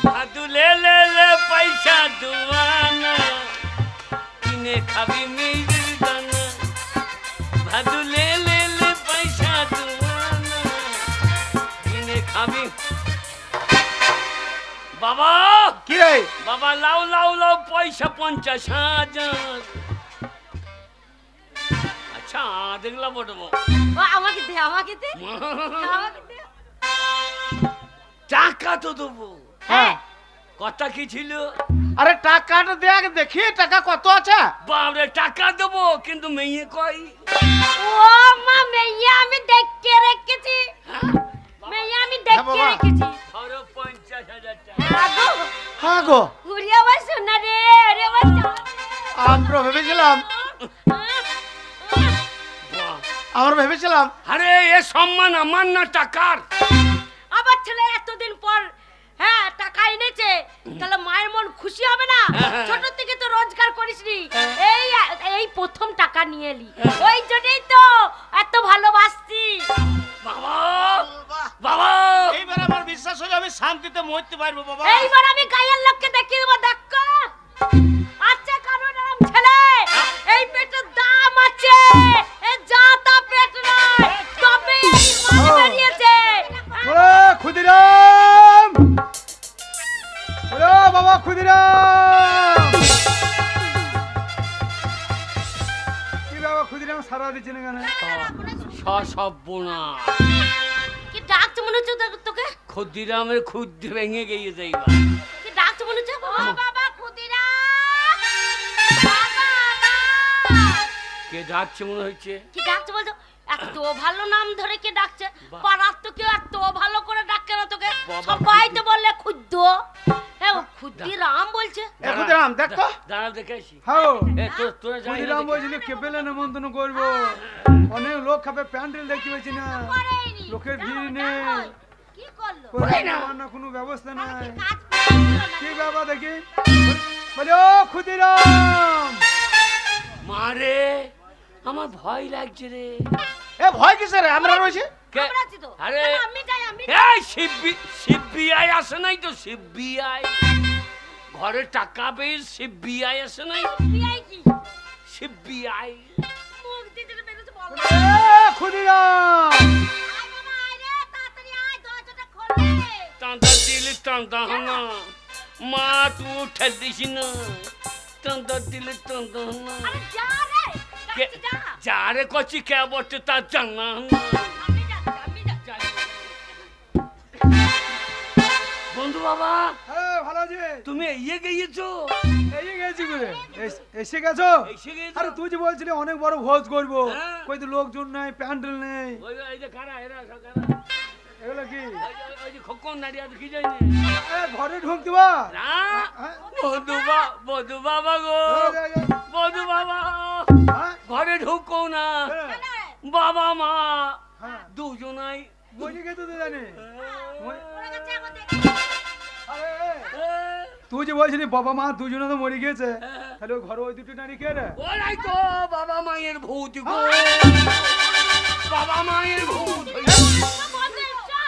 ভাদু লে লে লে পয়সা দুয়ানা কিনে খাবি মিষ্টির দানা ভাদু লে লে লে পয়সা দুয়ানা কিনে খাবি বাবা কি রে বাবা লাও লাও লাও পয়সা 50,000 আচ্ছা দেখলা বটবো আমাকে দে আমাকে দে আমাকে দে টাকা তো দেবো হ্যাঁ কথা কি ছিল আরে টাকাটা দেখ দেখি টাকা কত আছে বাবরে টাকা দেবো কিন্তু মেয়ে কই ও মা মেয়ে আমি দেখকে রেখেছি মেয়ে আমি দেখকে রেখেছি ধরো 50,000 টাকা আগো হ্যাঁ গো ঘুরিয়া বাস না রে রে বাস আমরা ভেবেছিলাম আরে এ সম্মান আমার না টাকার আবার ছেলে এতদিন পর হ্যাঁ টাকা এনেছে তাহলে মায়ের মন খুশি হবে না ছোট থেকে তো রোজগার করিসনি এই এই প্রথম টাকা নিয়ে এলি ওই জন্যই তো এত ভালোবাসছি বাবা বাবা এইবার আমার বিশ্বাস হলো আমি শান্তিতে মরতে পারবো বাবা এইবার আমি গায়ের লোককে দেখিয়ে দেবো দেখো আচ্ছা কারণ আরাম ছেলে এই পেটের দাম আছে এ জাতা পেট নয় তবে এই মাল বেরিয়েছে ওরে ক্ষুদিরাম ওরে বাবা ক্ষুদিরাম কি বাবা ক্ষুদিরাম সারা দিচ্ছে না কেন সবনা কি ডাকছে মনে হচ্ছে তোকে ক্ষুদিরামের ক্ষুদ্র ভেঙে গিয়েছে এইবার কি ডাকছে মনে হচ্ছে ও বাবা ক্ষুদিরাম বাবা কে যাচ্ছে মনে হচ্ছে কি ডাকছে বলতো এত ভালো নাম ধরে কে ডাকছে পাড়ার তো কেউ এত ভালো করে ডাকে না তোকে সবাই তো বললে ক্ষুদ্র হ্যাঁ ক্ষুদিরাম বলছে এ ক্ষুদিরাম দেখ তো দাঁড়া দেখে আসি হ্যাঁ এ তোরা যাই ক্ষুদিরাম বলছিল কেবেলে নেমন্তন্ন করবো অনেক লোক খাবে প্যান্ডেল দেখতে পাচ্ছি না করেইনি লোকের ভিড় নেই কি করলো না কোনো ব্যবস্থা নাই কাজ করলো না কি বাবা দেখি বলে ও ক্ষুদিরাম মারে আমার ভয় লাগছে রে এ ভয় কিসের আমরা রয়েছে কে? আমরা আছি তো আরে চলো, আমি যাই আমি এই সিবিআই আসে নাই তো সিবিআই ঘরে টাকা পেয়ে সিবিআই আসে নাই বিআই কি সিবিআই মুখ দিতে বেরোতে বল এ ক্ষুদিরাম আয় বাবা আয় রে তাড়াতাড়ি আয় দরজাটা খোলে টান্দা দিলে টান্দা হানা মা তুই উঠে দিস না টান্দা দিলে টান্দা হানা আরে যা রে যাচ্ছি, যা যারে কচি কে বটে তার জানা আমি যাচ্ছি বন্ধু বাবা হ্যাঁ ভালো আছে তুমি ইয়ে গিয়েছো এই গেছি করে এসে গেছো এসে গিয়েছো আরে তুই যে বলছিলি অনেক বড় ভোজ করবো হ্যাঁ। কই তো লোকজন নাই প্যান্ডেল নেই ওই এই যে কারা এরা সব কারা এগুলো কি ওই যে খোকন নাড়িয়া কি জানি এ ঘরে ঢুকতে বা না বধু বাবা গো বধু বাবা হ্যাঁ ঘরে ঢুকো না বাবা মা দুজনাই মরে গেছে তো জানি ওরা কাছে আমাদের আরে তুই যে বলছিলি বাবা মা দুজনে তো মরে গেছে তাহলে ওই ঘরে ওই দুটো নারী কে রে ওরাই তো বাবা মায়ের ভূত গো বাবা মায়ের ভূত বন্ধু এসো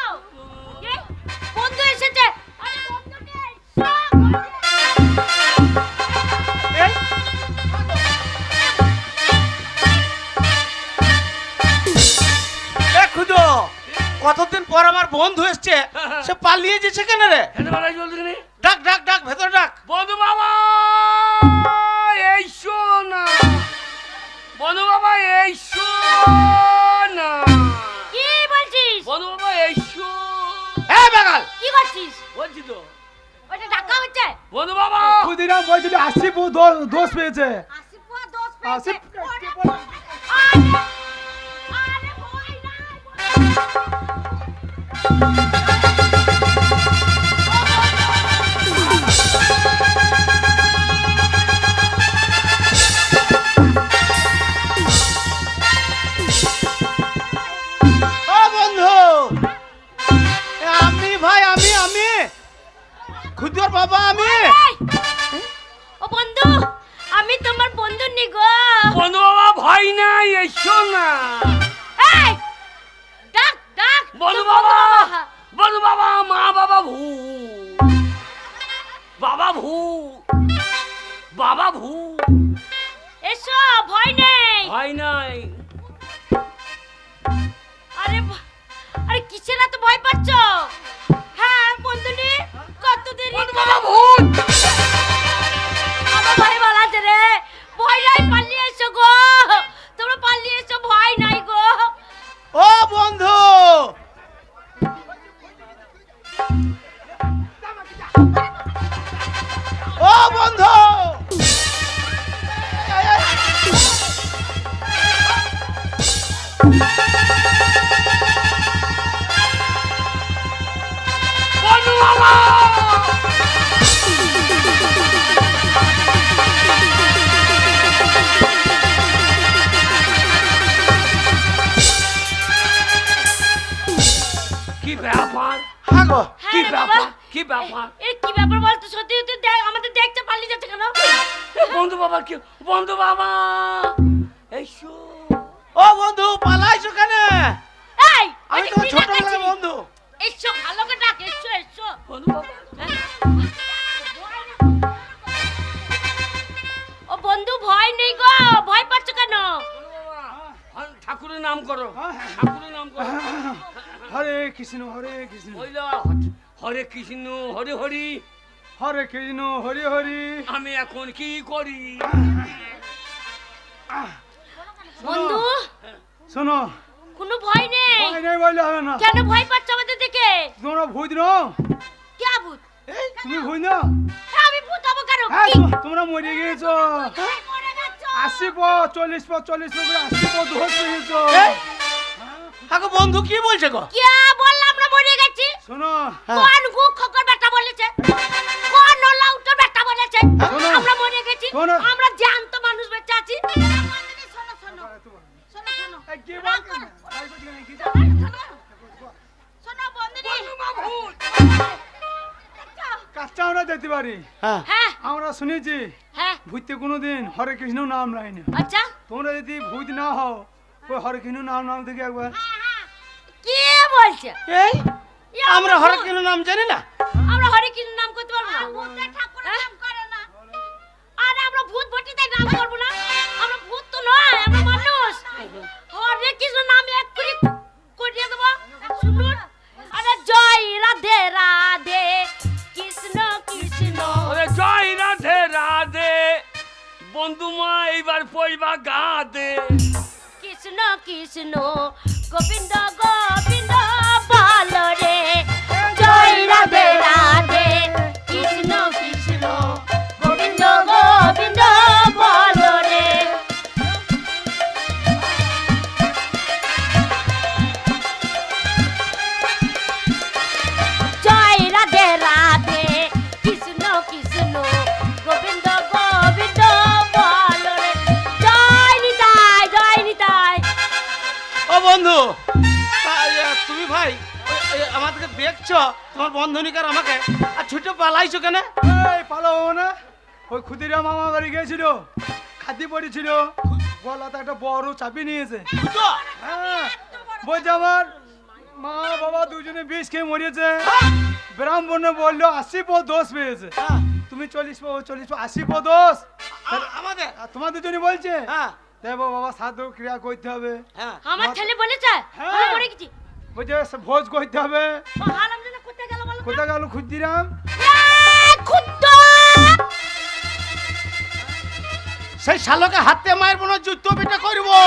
কে বন্ধু এসেছে আরে বন্ধু নে এই এ খুদো কতদিন পর আমার বন্ধু এসছে সে পালিয়ে যাচ্ছে কেন রে হেঁটে বেড়াই চলতে কিনে ডাক ডাক ডাক ভেতর ডাক বন্ধু বাবা এইসো না বন্ধু বাবা এইসো না কি বলছিস বন্ধু বাবা এইসো এ বাগাল কি করছিস বলছি তো ওটা ঢাকা হচ্ছে বন্ধু বাবা খুদিরাম বলছিল আসিফ ও দোষ পেয়েছে আসিফ পুয়া দোষ পেয়েছে আসিফ আরে আরে ভয় নাই ও বন্ধু আমি ভাই আমি খুদির বাবা আমি ও বন্ধু আমি তোমার বন্ধু নিগো বন্ধু বাবা ভয় নাই এইসো না এই ডাক ডাক বন্ধু বাবা বন্ধু বাবা মা বাবা ভূত ভূত। এসো, ভয় নেই। ভয় নাই। আরে কিসের এত ভয় পাচ্ছ? হ্যাঁ বন্ধুনি, কত দেরি বাবা ভূত। আমার ভয় বলাছে রে। ভয় নাই, পালিয়ে এসো গো। তোমরা পালিয়ে এসো, ভয় নাই গো। ও বন্ধু, ও বন্ধু, বন্ধু বাবা। কি ব্যাপার? হ্যাঁ গো, কি হ্যাঁ রে ব্যাপার? বাবা। কি ব্যাপার? এ কি ব্যাপার বলতো? সত্যি সত্যি দেখ, আমাদের দেখতে পালিয়ে যাচ্ছে কেন? বন্ধু বাবা কি? বন্ধু বাবা এসো। ও বন্ধু, পালাইছো কেন? এই, আমি ওই যে তোমার কি ছোটবেলার দেখাচ্ছিস? বন্ধু। এসো, ভালো করে ডাক, এসো এসো। বন্ধু বাবা। ও বন্ধু, ভয় নেই গো, ভয় পাচ্ছ কেন? বন্ধু বাবা, ঠাকুরের নাম করো। হ্যাঁ, হ্যাঁ। ঠাকুরের নাম করো। হরে কৃষ্ণ হরে কৃষ্ণ বললো হরে কৃষ্ণ হরে হরি। হরে কৃষ্ণ হরে হরি। আমি এখন কি করি? বন্ধু, শোনো, কোনো ভয় নেই। ভয় নেই বললে হবে না। কেন ভয় পাচ্ছ আমাদের দেখে? তোমরা ভূত নও? কে ভূত? তুমি ভূত না? হ্যাঁ, আমি ভূত হবো কেন? হ্যাঁ, কি? তোমরা মরে গিয়েছো। তুমি মরে গেছো। 80 করে 80 ধস পেয়েছো। হ্যাঁ গো বন্ধু, কি বলছে গো? কে বললাম আমরা মরে গেছি? শোনো, কোন গু খকর বেটা বলেছে? কোন লাউটার বেটা বলেছে? শোনো। আমরা মরে গেছি। শোনো। আমরা জ্যান্ত মানুষ বেঁচে আছি। শোনো শোনো শোনো শোনো। এই কি বলছো? তাই বলছি না, কি যা- শোনো বন্ধুরি। কাজটা আমরা দেখতে পারি। হ্যাঁ, হ্যাঁ আমরা শুনেছি হ্যাঁ ভূতে কোনোদিন হরে কৃষ্ণ নাম নাই না। আচ্ছা, তোমরা যদি ভূত না হও, ওই হরে কৃষ্ণ নাম থেকে একবার। কে বলছে? এই এ আমরা ভূত। হরে কৃষ্ণ নাম জানি না। আমরা হরে কৃষ্ণ নাম করতে পারবো না। ভূতের ঠাকুরের নাম করে না। আরে আমরা ভূত ভটি তাই নাম করব না। আমরা ভূত তো নয়, আমরা মানুষ। হরে কৃষ্ণ নাম এক করে দিয়ে দেবো। শুনুন, আরে জয় রাধে রাধে কৃষ্ণ কৃষ্ণ। ওরে জয় রাধে রাধে। বন্ধু মা এইবার পইবা গা দে। কৃষ্ণ কৃষ্ণ গোবিন্দ গোবিন্দ বল রে। জয় রাধে রাধে কৃষ্ণ কৃষ্ণ গোবিন্দ গোবিন্দ বল রে। জয় রাধে রাধে কৃষ্ণ কৃষ্ণ গোবিন্দ গোবিন্দ বল রে। জয় নিতাই জয় নিতাই। ও বন্ধু, তুমি ভাই আমাদেরকে দেখছো, তোমার বন্ধনিকার আমাকে, আর ছুটে পালাইছো কেন? এই পালাবো না। ওই ক্ষুদিরাম মামা বাড়ি গিয়েছিল, খাদি পড়েছিল, গলাতে একটা বড় চাপি নিয়েছে। দুটো? হ্যাঁ, বলছে আমার মা বাবা দুজনে বিষ খেয়ে মরিয়েছে। ব্রাহ্মণে বললো 80 দোষ পেয়েছে। হ্যাঁ, তুমি 40 80 দোষ। আমাদের? আর তোমাদের জন্য বলছে হ্যাঁ দেখো বাবা সাধু ক্রিয়া করতে হবে। হ্যাঁ। আমার ছেলে বলেছে হ্যাঁ। আমি মরে গেছি। বলছে ভোজ করতে হবে। ও হারাম জানা কোথায় গেল বলো তো? কোথায় গেল ক্ষুদিরাম? খুদ্দ সেই শালকে হাতে মায়ের বোন যুদ্ধ পিঠে করবো।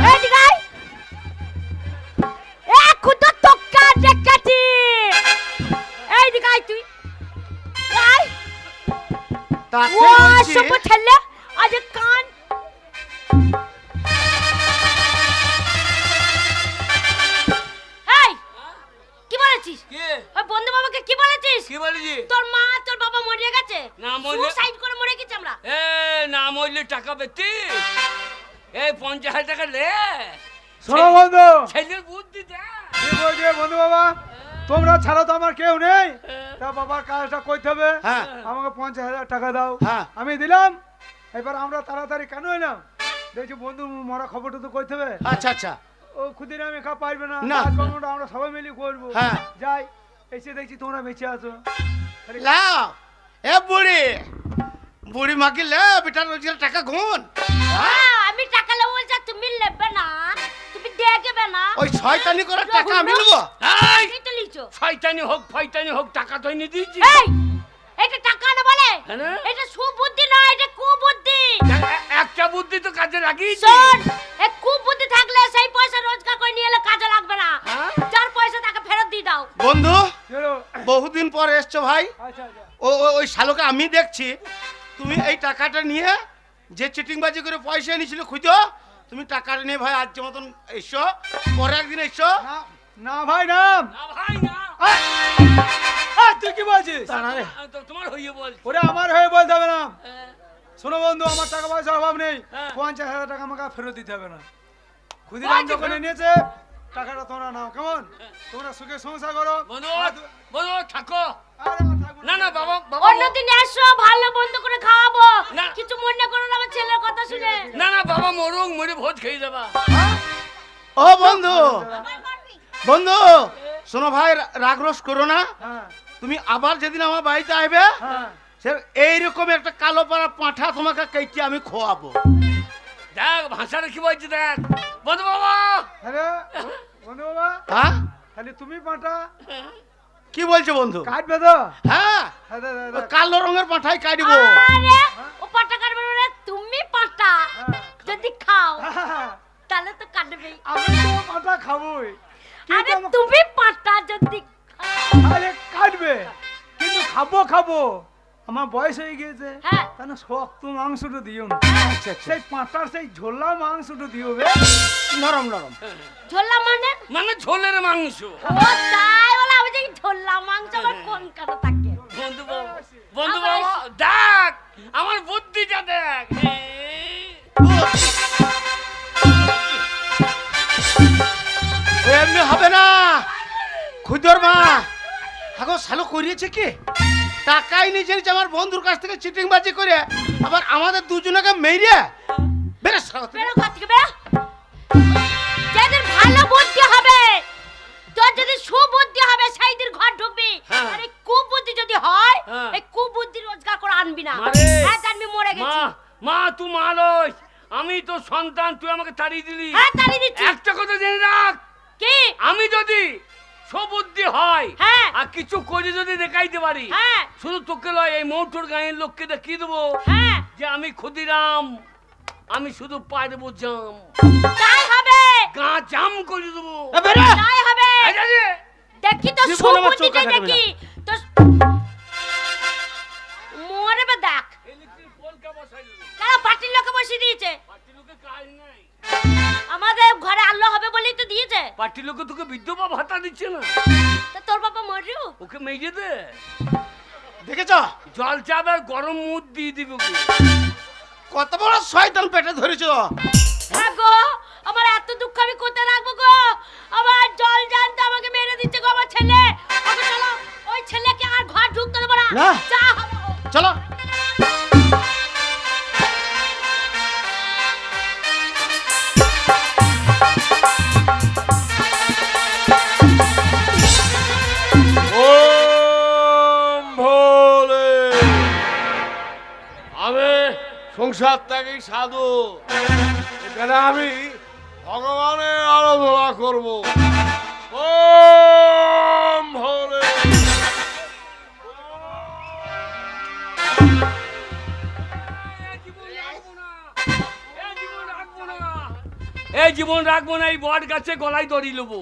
এই দিগাই এ খুদ্দ তক্কা দেখাতি। এই দিগাই তুই আই তাতে ও বলছি, সব ছেলে আজ কান এই কি বলেছিস? কে? ওই বন্ধু বাবাকে কি বলেছিস? কি বলেছি? তোর মা তোর বাবা মরে গেছে। না, মরলে- সুসাইড করে মরে গেছে আমরা। এ না মরলে টাকা পেতি। এই 50,000 টাকা লে। শোনো বন্ধু, ছেলের বুদ্ধি দে। কি বলছে বন্ধু বাবা? তোমরা ছাড়া তো আমার কেউ নেই। তা বাবার কাজটা করতে হবে। হ্যাঁ। আমাকে 50,000 টাকা দাও। হ্যাঁ। আমি দিলাম। এবার আমরা তাড়াতাড়ি কেন এলাম? দেখছি বন্ধু মরা খবরটা তো করতে হবে। আচ্ছা আচ্ছা, ও ক্ষুদিরাম একা পারবে না। না। কাজকর্মটা আমরা সবাই মিলে করবো। হ্যাঁ। যাই, এসে দেখছি তোমরা বেঁচে আছো। লাও এ বুড়ি, বুড়ি মাকে লে বেটার রোজগার টাকা গুন। আমি টাকা নেবো বলছি আর তুমি নেবে না, তুমি দেখবে না। ওই শয়তানি করার টাকা আমি নেবো? এই, এই তো লিচো। শয়তানি হোক ফয়তানি হোক টাকা তো এনে দিয়েছি। এই, এটা টাকা না বলে, হ্যাঁ না? এটা সুবুদ্ধি না, এটা কুবুদ্ধি। একটা বুদ্ধি তো কাজে লাগিয়েছি। শোন, এই কুবুদ্ধি থাকলে সেই পয়সা রোজগার করে নিয়ে এলে কাজে লাগবে না। হ্যাঁ? যার পয়সা তাকে ফেরত দিয়ে দাও। বন্ধু চলো। বহুদিন পর এসছো ভাই। আচ্ছা আচ্ছা ওই শালোকে আমি দেখছি। তুমি এই টাকাটা নিয়ে যে চিটিংবাজি করে পয়সা এনেছিল খুঁজো, তুমি টাকাটা নিয়ে ভাই আজ মতন এসো, পরে একদিন এসো। না না ভাই নাম না ভাই না, তুই কি বলছিস? তোমার হইয়ে বল। ওরে আমার হয়ে বলতে হবে না। হ্যাঁ, শোনো বন্ধু, আমার টাকা পয়সার অভাব নেই। হ্যাঁ। 50,000 টাকা আমাকে ফেরত দিতে হবে না। ক্ষুদিরাম যখন এনেছে টাকাটা তোমরা নাও, কেমন? তোমরা সুখে সংসার করো। বন্ধু বন্ধু থাকো। আরে আমার থাকবো না না বাবা বাবা, অন্যদিন এসো, ভালো বন্ধু করে খাওয়াবো। না। কিছু মনে করো না আমার ছেলের কথা শুনে। না না বাবা মরুক, মরে ভোজ খেয়ে যাবা। ও বন্ধু বন্ধু শোনো ভাই, রাগ রোষ করো না। হ্যাঁ তুমি আবার যেদিন আমার বাড়িতে আসবে, হ্যাঁ সে এইরকম একটা কালো পাড়া পাঁঠা তোমাকে কেটে আমি খোয়াবো। দেখ ভাষাটা কি বলছি দেখ। বন্ধু বাবা, আরে বন্ধু বাবা, হ্যাঁ খালি তুমি পাঁটা কি বলছো বন্ধু? কাটবে তো? হ্যাঁ হ্যাঁ, দে, দে, ওই দে। কালো রঙের পাঁঠাই কাটবো। আরে ও পাটা কাটবে না, তুমি পাটা হ্যাঁ। যদি খাও হ্যাঁ, তাহলে তো কাটবেই। আমি তো পাঁটা খাবোই, আরে কিন্তু আমাকে- তুমি পাটা যদি খাও। আরে কাটবে, কিন্তু খাবো খাবো। আমার বয়স হয়ে গিয়েছে, হ্যাঁ। তাহলে শক্ত মাংসটা দিও না। সেই পাঁটার সেই ঝোলা মাংসটা দিও বে। নরম নরম। ঝোলা মানে? মানে ঝোলের মাংস। ও তাই বলে আমি দেখি ঝোলা মাংস আবার কোন কাটা থাকে। বন্ধু বাবা, বন্ধু আবার বাবা দেখ আমার বুদ্ধিটা দেখ। ও এমনি হবে না। খুদর মা হাগো শালো করিয়েছে কি? টাকাই নিচে নিচে আমার বন্ধুর কাছ থেকে চিটিংবাজি করে আবার আমাদের দুজনকে মেরে বেরে শালা তুমি। বেরো ঘর থেকে বেরো। যাদের ভালো বুদ্ধি হবে, তোর যদি সুবুদ্ধি হবে সেই দিন ঘর ঢুকবি। হ্যাঁ। আর এই কুবুদ্ধি যদি হয়, হ্যাঁ। এই কুবুদ্ধি রোজগার করে আনবি না। মারে। হ্যাঁ জানবি মরে মা গেছি। মা তুই মা লইস, আমি তো সন্তান, তুই আমাকে তাড়িয়ে দিলি। হ্যাঁ তাড়িয়ে দিচ্ছি। একটা কথা জেনে রাখ, কি? আমি যদি সবুদ্ধি হয় হ্যাঁ। আর কিছু করে যদি দেখাইতে পারি, হ্যাঁ। শুধু তোকে লয় এই মৌটোর গাঁয়ের লোককে দেখিয়ে দেবো হ্যাঁ যে আমি ক্ষুদিরাম, আমি শুধু পারবো জাম, তাই হবে। গা জাম করে দেবো। এ বেরে তাই হবে। এই যে, দেখি তো জীবন আমার চোখ সুবুদ্ধিটা কাটাবে দেখি। তো মরবে দেখ। ইলেকট্রিক পোলকা বসাই দেবো। কেন পার্টির লোকে বসিয়ে দিয়েছে? পার্টি লোকে কাজ নাই, আমাদের ঘরে আলো হবে বলেই তো দিয়েছে। পার্টি লোকে তোকে বিধবা ভাতা দিচ্ছে না, তা তোর বাবা মরুক। ওকে মেজে দে, দেখেছ জল চাপ আর গরম মুদ দিয়ে দিবে ওকে। কত বড় শয়তান পেটে ধরেছো। হ্যাঁ গো, আমার এত দুঃখ আমি কোথায় রাখবো গো? আমার জল জানতে আমাকে মেরে দিচ্ছে গো আমার ছেলে। ওকে চলো, ওই ছেলেকে আর ঘর ঢুকতে দেবো না। না। যা হবে হোক। চলো ওম ভোলে। আমি সংসার ত্যাগী সাধু, এখানে আমি ভগবানের আরাধনা করব। ওম ভোলে। এই জীবন রাখবো না, এই বট গাছে গলায় দড়ি নেবো।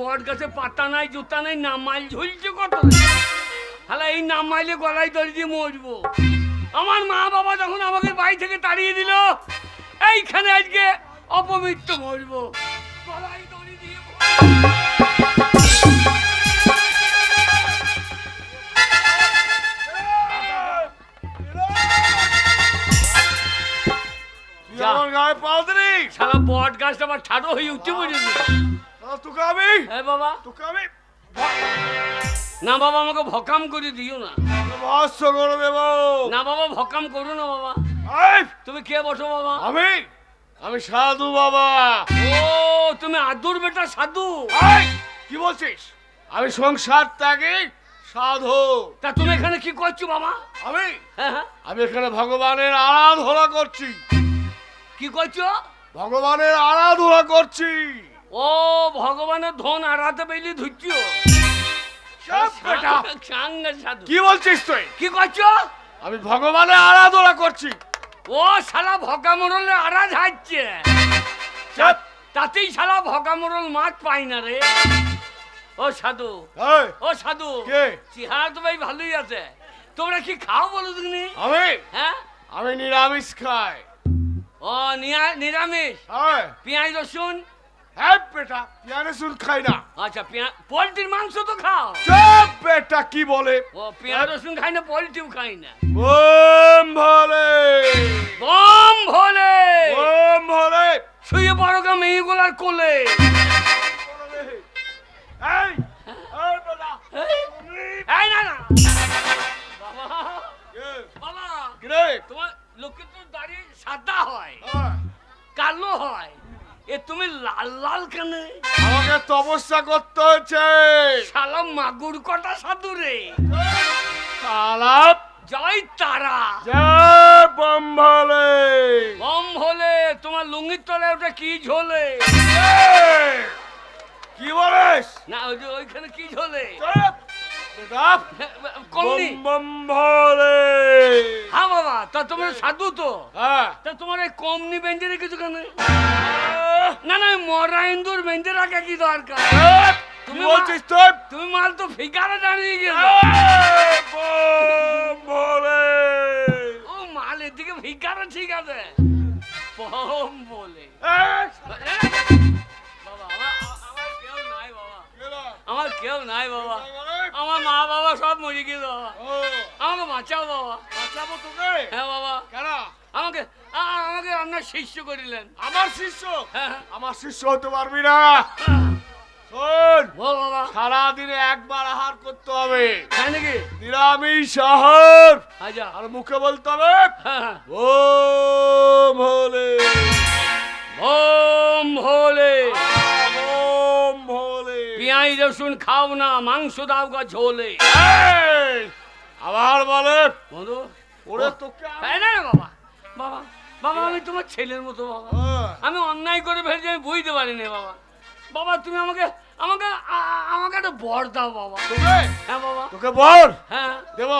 বট গাছে পাতা নাই, জুতা নাই, নামাইল ঝুলছে কত। তাহলে এই নামাইলে গলায় দড়ি দিয়ে মরবো। আমার মা বাবা যখন আমাকে বাড়ি থেকে তাড়িয়ে দিল, এইখানে আজকে অপমৃত্যু মরবো। গলায় দড়ি দিয়ে তুই আমার গায়ে পাও দিলি? সারা বট গাছটা আবার ঠাড়ো হয়ে উঠে পড়েছে। তোকে আমি হ্যাঁ বাবা, তোকে আমি না বাবা আমাকে ভকাম করে দিও না। ভস্ম করে দেব। না বাবা ভকাম করো না বাবা। এই, তুমি কে বসো বাবা? আমি সাধু বাবা। ও তুমি আদুর বেটা সাধু। এই, কি বলছিস? আমি সংসার ত্যাগী সাধু। তা তুমি এখানে কি করছো বাবা? আমি হ্যাঁ হ্যাঁ, আমি এখানে ভগবানের আরাধনা করছি। কি করছো? ভগবানের আরাধনা করছি। ও ভগবানের ধন আড়াতে পেলি ধুচ্ছো। সব বেটা। সাঙ্গে সাধু। কি বলছিস তুই? কি করছো? আমি ভগবানের আরাধনা করছি। ও শালা ভগা মোড়লে আড়াজ হাঁটছে। চাপ। তাতেই শালা ভগা মোড়ল মাছ পাই না রে। ও সাধু, এই, ও সাধু, কে? চেহারা তো ভাই ভালোই আছে। তোমরা কি খাও বলো তুমি? আমি হ্যাঁ, আমি নিরামিষ খাই। ও নিরামিষ, হ্যাঁ পেঁয়াজ রসুন। হ্যাঁ বেটা, পেঁয়াজ রসুন খাই না। আচ্ছা, পোলট্রির মাংস তো খাও। চুপ বেটা, কি বলে? ও পেঁয়াজ রসুন খাই না, পোলট্রিও খাই না। বোম ভোলে, বম ভোলে, বোম ভোলে। শুয়ে পড়ো গা মেয়েগুলার কোলে। এই, এই বেটা, এই না না বাবা, কে? বাবা, কি রে? তোমার লোকে তো দাঁড়িয়ে সাদা হয়, হ্যাঁ, কালো হয়, এ তুমি লাল লাল কেন? আমাকে তপস্যা করতে হয়েছে। শালা মাগুর কটা সাধু রে। আলাপ জয় তারা। জয় বোম ভোলে। বম ভোলে, তোমার লুঙ্গির তলে ওটা কি ঝোলে? এই, কি বলিস? না ওই যে ওইখানে কি ঝোলে? চুপ বেটা। কমনি। বোম বোম ভোলে। হ্যাঁ বাবা, তা তোমার সাধু তো, হ্যাঁ, তা তোমার এই কমনি বেঞ্জে রেখেছো কেন? না না, মরা ইন্দুর বেঞ্জে রাখা কি দরকার? চুপ। কি তুমি বলছিস তুই? তুমি মাল তো ফিকারে দাঁড়িয়ে গেল। এই, বোম ভোলে। ও মাল এদিকে ফিকারে ঠিক আছে, বম বলে। এই, বাবা আমার কেউ নাই বাবা, গেলা। আমার কেউ নাই বাবা, বলে? আমার মা বাবা সব মরে গেল বাবা, ও, আমাকে বাঁচাও বাবা। বাঁচাবো তোকে? হ্যাঁ বাবা, কেন? আমাকে আমাকে আপনার শিষ্য করিলেন। আমার শিষ্য? হ্যাঁ আমার শিষ্য হতে পারবি না। শোন, বল বাবা। সারাদিনে একবার আহার করতে হবে, তাই নাকি? নিরামিষ আহার। আচ্ছা, আর মুখে বলতে হবে হ্যাঁ হ্যাঁ, ওম ভোলে, ওম ভোলে। ওম ভোলে। পেঁয়াজ রসুন খাও না, মাংস দাও গা ঝোলে। এই, আবার বলে বন্ধু, ওরে তোকে তাই না রে বাবা, বাবা বাবা আমি তোমার ছেলের মতো বাবা, হ্যাঁ, আমি অন্যায় করে ফেলছি, আমি বুঝতে পারিনি বাবা। বাবা তুমি আমাকে আমাকে আমাকে একটা বর দাও বাবা। তোকে হ্যাঁ বাবা, তোকে বল হ্যাঁ দেব,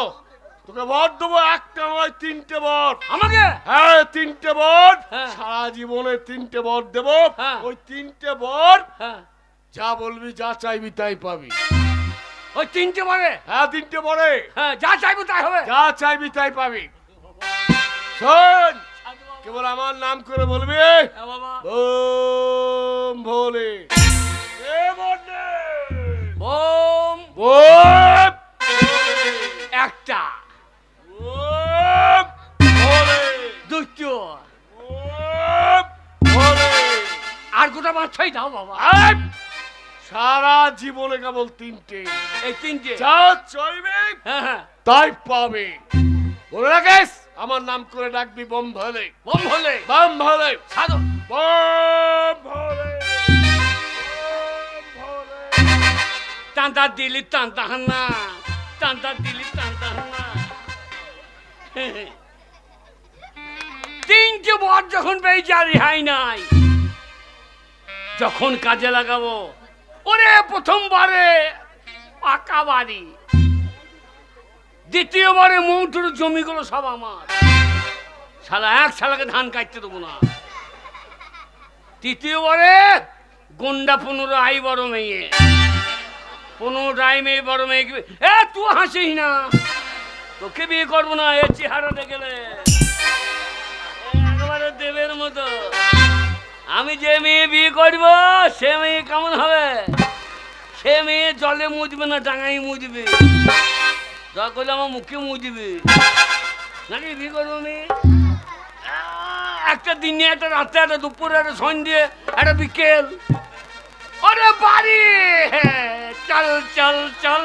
তোকে বর দেবো, একটা নয় তিনটে বর। আমাকে। হ্যাঁ, তিনটে বর। হ্যাঁ। সারা জীবনে তিনটে বর দেব। হ্যাঁ। ওই তিনটে বর হ্যাঁ, যা বলবি, যা চাইবি তাই পাবি। ওই তিনটে বরে। হ্যাঁ, তিনটে বরে হ্যাঁ, যা চাইবো তাই হবে। যা চাইবি তাই পাবি। শোন, কেবল আমার নাম করে বলবি হ্যাঁ বাবা, ওম ভোলে। এ বন্যে। ওম ওম একটা, ওম ভোলে। দুটো, ওম ভোলে। আর গোটা মাছই দাও বাবা। আয়! সারা জীবনে কেবল তিনটে, এই তিনটে। যা চাইবি হ্যাঁ হ্যাঁ, তাই পাবে। বলে রাখিস, আমার নাম করে ডাকবি বোম ভোলে। বম ভোলে। বোম ভোলে। সাধু, বোম ভোলে। বোম ভোলে। টানটা দিলি টানটা হান্না, টানটা দিলি টানটা হান্না। তিনটে বর যখন পেয়েছি আর রেহাই নাই, যখন কাজে লাগাবো, ওরে প্রথমবারে পাকা বাড়ি, দ্বিতীয়বারে মৌটুর জমিগুলো সব আমার, শালা এক শালাকে ধান কাটতে দেবো না, তৃতীয়বারে গন্ডা 15 আই বড় মেয়ে, 15 আই মেয়ে বড় মেয়ে। এ তুই হাসিস না, তোকে বিয়ে করবো না, এ চেহারা দেখলে একেবারে দেবের মতো। আমি যে মেয়ে বিয়ে করব সে মেয়ে কেমন হবে? সে মেয়ে জলে মুজবে না, ডাঙাই মুজবে, দরকার করলে আমার মুখে মুজবে নাকি। বিয়ে করবো মেয়ে, একটা দিনে, একটা রাতে, একটা দুপুরে, একটা সন্ধ্যে, একটা বিকেল। ওরে বাড়ি, চল চল চল।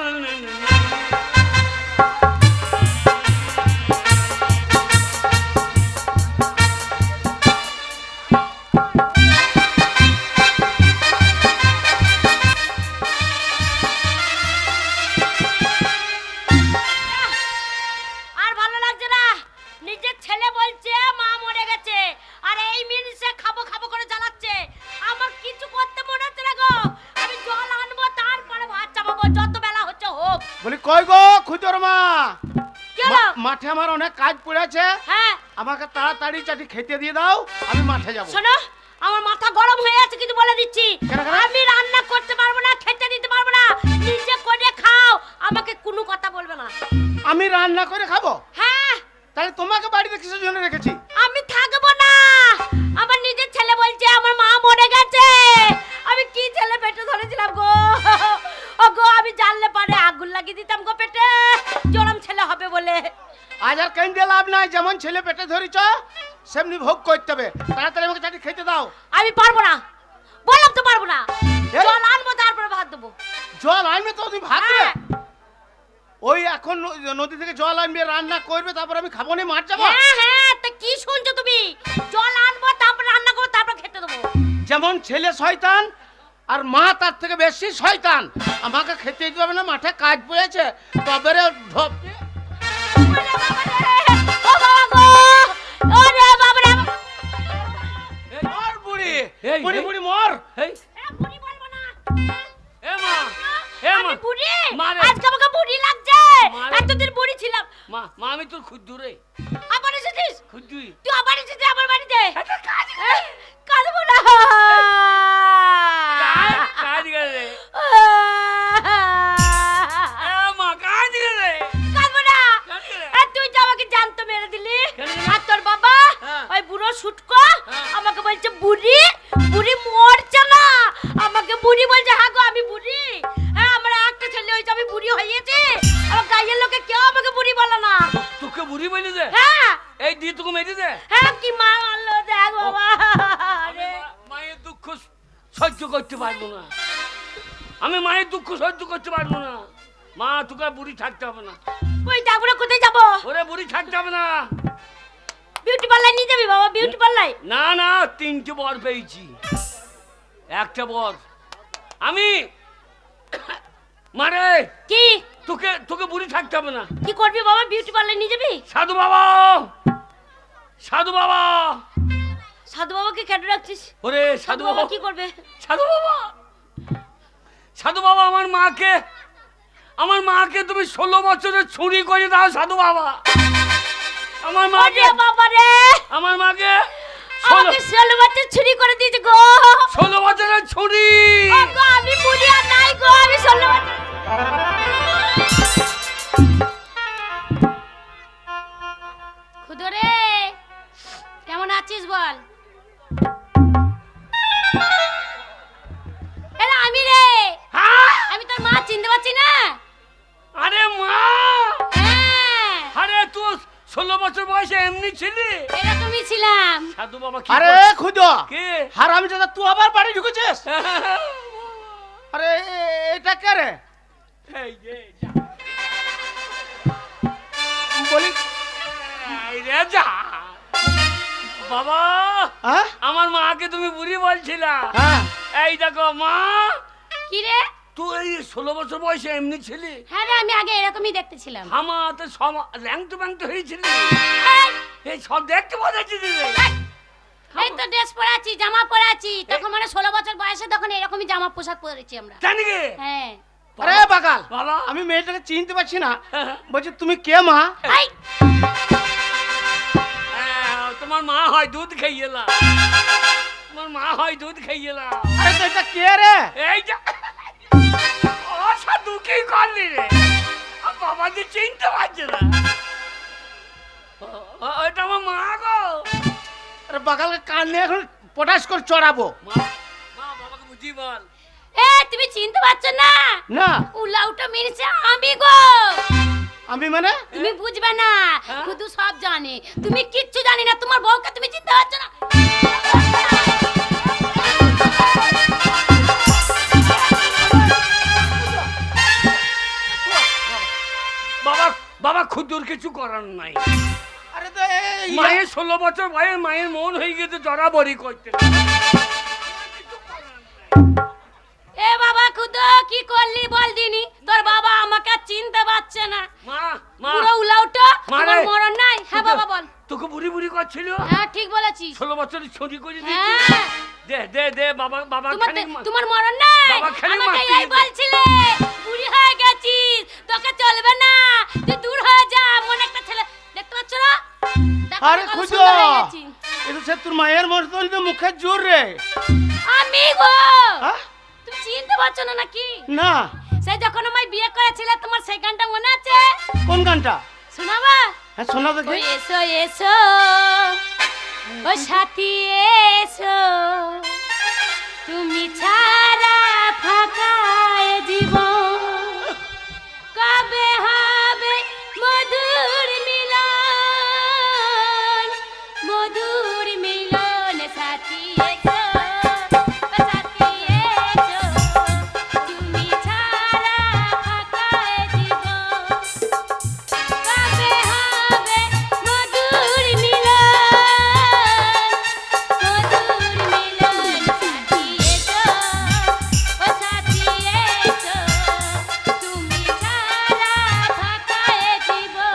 কই গো খুদর মা, কি হলো? মাঠে আমার অনেক কাজ পড়ে আছে, হ্যাঁ আমাকে তাড়াতাড়ি চাটি খেতে দিয়ে দাও, আমি মাঠে যাব। শোনো, আমার মাথা গরম হয়ে আছে কিন্তু বলে দিচ্ছি, কেন, কেন? আমি রান্না করতে পারবো না, খেতে দিতে পারবো না, নিজে করে খাও, আমাকে কোনো কথা বলবে না। আমি রান্না করে খাবো? হ্যাঁ তাহলে তোমাকে বাড়িতে কিসের জন্য রেখেছি? আমি থাকবো না, আমার নিজের ছেলে বলছে আমার মা মরে গেছে, আমি কি ছেলে পেটে ধরেছিলাম গো, ও গো আমি জানলে পারে আগুন লাগিয়ে দিতাম গো পেটে, জোরম ছেলে হবে বলে। আজ আর কেন দিয়ে লাভ নাই, যেমন ছেলে পেটে ধরেছ সেমনি ভোগ করতে হবে, তাড়াতাড়ি আমাকে চাটি খেতে দাও। আমি পারবো না, বললাম তো পারবো না, এই? জল আনবো তারপরে ভাত দেবো। জল আনবে তো তুমি ভাত দেবে? হ্যাঁ। ওই এখন নদী থেকে জল আনবে, রান্না করবে, তারপর আমি খাবো না, মাঠ যাবো। হ্যাঁ হ্যাঁ, তা কি শুনছো তুমি? জল আনবো তারপর রান্না করবো তারপর খেতে দেবো। যেমন ছেলে শয়তান আর মা তার থেকে বেশি শয়তান, আমাকে খেতে দিতে হবে না, মাঠে কাজ পড়েছে, তবে রে ঢপ। ওরে বাবা রে, ও বাবা গো, ওরে বাবা রে। মর বুড়ি, এই, বুড়ি এই। বুড়ি মর। এই এ, বুড়ি বলবো না। এ মা, এ মা, আমি বুড়ি? মারে। আজকে আমাকে বুড়ি লাগছে, মারে। এতদিন বুড়ি ছিলাম। মা, মা আমি তোর খুদ্দুরে, আবার এসেছিস? খুদ্দুই। তুই আবার এসেছিস আমার বাড়িতে? কাঁদবো না। কাজ গেলে, এ মা কাজ গেলে। কাঁদবো না। কাজ গেলে। আর তুই তো আমাকে জ্যান্ত মেরে দিলি। কেন? আর তোর বাবা হ্যাঁ। ওই বুড়ো শুটকো হ্যাঁ। আমাকে বলছে বুড়ি, বুড়ি মরছে না, আমাকে বুড়ি বলছে। হ্যাঁ গো আমি বুড়ি, হ্যাঁ আমার একটা ছেলে হয়েছে, আমি বুড়ি হয়েছি, আমার গায়ের লোকে কেউ আমাকে বুড়ি বলে না। তোকে বুড়ি বলি দে, হ্যাঁ এই দিয়ে তোকে মেরে দে। হ্যাঁ, কি মা আল্লাহ দেখ বাবা আমি রে। মায়ের দুঃখ সহ্য করতে পারবো না, আমি মায়ের দুঃখ সহ্য করতে পারবো না। মা তোকে আর বুড়ি থাকতে হবে না, ওই তারপরে কোথায় যাবো? ওরে বুড়ি থাকতে হবে না। বিউটি পার্লার নিয়ে যাবি বাবা? Beauty parlour? না না, 3টে বর পেয়েছি, একটা বর আমি। মারে কি তোকে তোকে বুড়ি থাকতে হবে না। কি করবি বাবা? বিউটি পার্লার নিয়ে যাবি? সাধু বাবা, সাধু বাবা, সাধু বাবাকে কেন রাখছিস? ওরে সাধু সাধু বাবা বাবা, কি করবে? সাধু বাবা, সাধু বাবা, আমার মাকে তুমি 16 বছরের ছুরি করে দাও সাধু বাবা। আমার মাকে, ওরে বাবা রে, আমার মাকে আমাকে 16 বছর ছুরি করে দিয়েছে গো। 16 বছরের ছুরি। ও গো আমি বুড়ি আর নাই গো, আমি 16 বছর। খুদরে কেমন আছিস বল? এলা আমি রে, হ্যাঁ? আমি তোর মা, চিনতে পারছি না? আরে মা, হ্যাঁ আরে তুই 16 বছর বয়সে এমনি ছিলি? এরকমই ছিলাম। সাধু বাবা কি আরে করছে? খুদো, কে? হারামি দাদা তুই আবার বাড়ি ঢুকেছিস? আরে এটা কে রে? এই যে, যা। বলি এই রে যা। বাবা, হ্যাঁ আমার মাকে তুমি বুড়ি বলছিলা। হ্যাঁ, এই দেখো মা, কি রে? তুই এই 16 বছর বয়সে এমনি ছিলি? হ্যাঁ রে, আমি আগে এরকমই দেখতে ছিলাম। আমাতে সব ল্যাংটু ব্যাংটু হয়েছিলি, এই সব দেখতে বোঝাচ্ছি রে। এই তো ড্রেস পরে আছি, জামা পরে আছি, তখন মানে 16 বছর বয়সে তখন এরকমই জামা পোশাক পরেছি আমরা। জানি কে? হ্যাঁ আরে বাগাল, বাবা, আমি মেয়েটাকে চিনতে পারছি না, বলছি তুমি কে মা? এই তোমার মা হয় দুধ খাইয়েলা, তোমার মা হয় দুধ খাইয়েলা। আরে তো এটা কে রে? এই যা, ও সাধু কি করলি রে? বাবা যে চিনতে পারছে না, ওটা আমার মা গো। আরে বাগালকে কান নিয়ে এখন পটাশ করে চড়াবো। মা, মা বাবাকে বুঝি বল। এ তুমি চিনতে পারছো না? না উলাউটা মেরেছে আমি গো। আমি মানে তুমি বুঝবে না, হ্যাঁ? শুধু সব জানে, তুমি কিচ্ছু জানি না, তোমার বউকে তুমি চিনতে পারছো না। বাবা, বাবা খুদুর কিছু করার নাই। আরে তো এই মায়ের 16 বছর বয়স, মায়ের মন হয়ে গেছে জড়াবড়ি করতে। এ বাবা খুদো কি করলি বল দিনি, তোর বাবা আমাকে আর চিনতে পারছে না। মা, মা, পুরো উলাউটা, মা তোমার রে। মরণ নাই। হ্যাঁ বাবা বল। তোকে বুড়ি বুড়ি করছিল, হ্যাঁ ঠিক বলেছিস। 16 বছরের ছুরি করে হ্যাঁ দিয়েছি। দে দে দে বাবা বাবা খানিক তোমার মরণ নাই বাবা খানিক আমাকে মাটি এই দে। বলছিলে বুড়ি হয়ে গেছিস তোকে চলবে না তুই দূর হয়ে যা মনে একটা ছেলে দেখতে পাচ্ছ না দেখো আরে কত খুঁজো সুন্দর হয়ে গেছি। এটা সে তোর মায়ের মতন তো মুখের জোর রে। আমি গো হ্যাঁ? তুমি চিনতে পারছো না নাকি না সেই যখন আমায় বিয়ে করেছিলে তোমার সেই গানটা মনে আছে কোন গানটা? শোনাবা হ্যাঁ শোনা ও দেখি। এসো এসো ও সাথী এসো তুমি ছাড়া ফাঁকা এ জীবন কবে হবে মধুর মিলন সাথী এসো ও সাথী এসো তুমি ছাড়া ফাঁকা এ জীবন কবে হবে মধুর মিলন সাথী এসো ও সাথী এসো তুমি ছাড়া ফাঁকা এ জীবন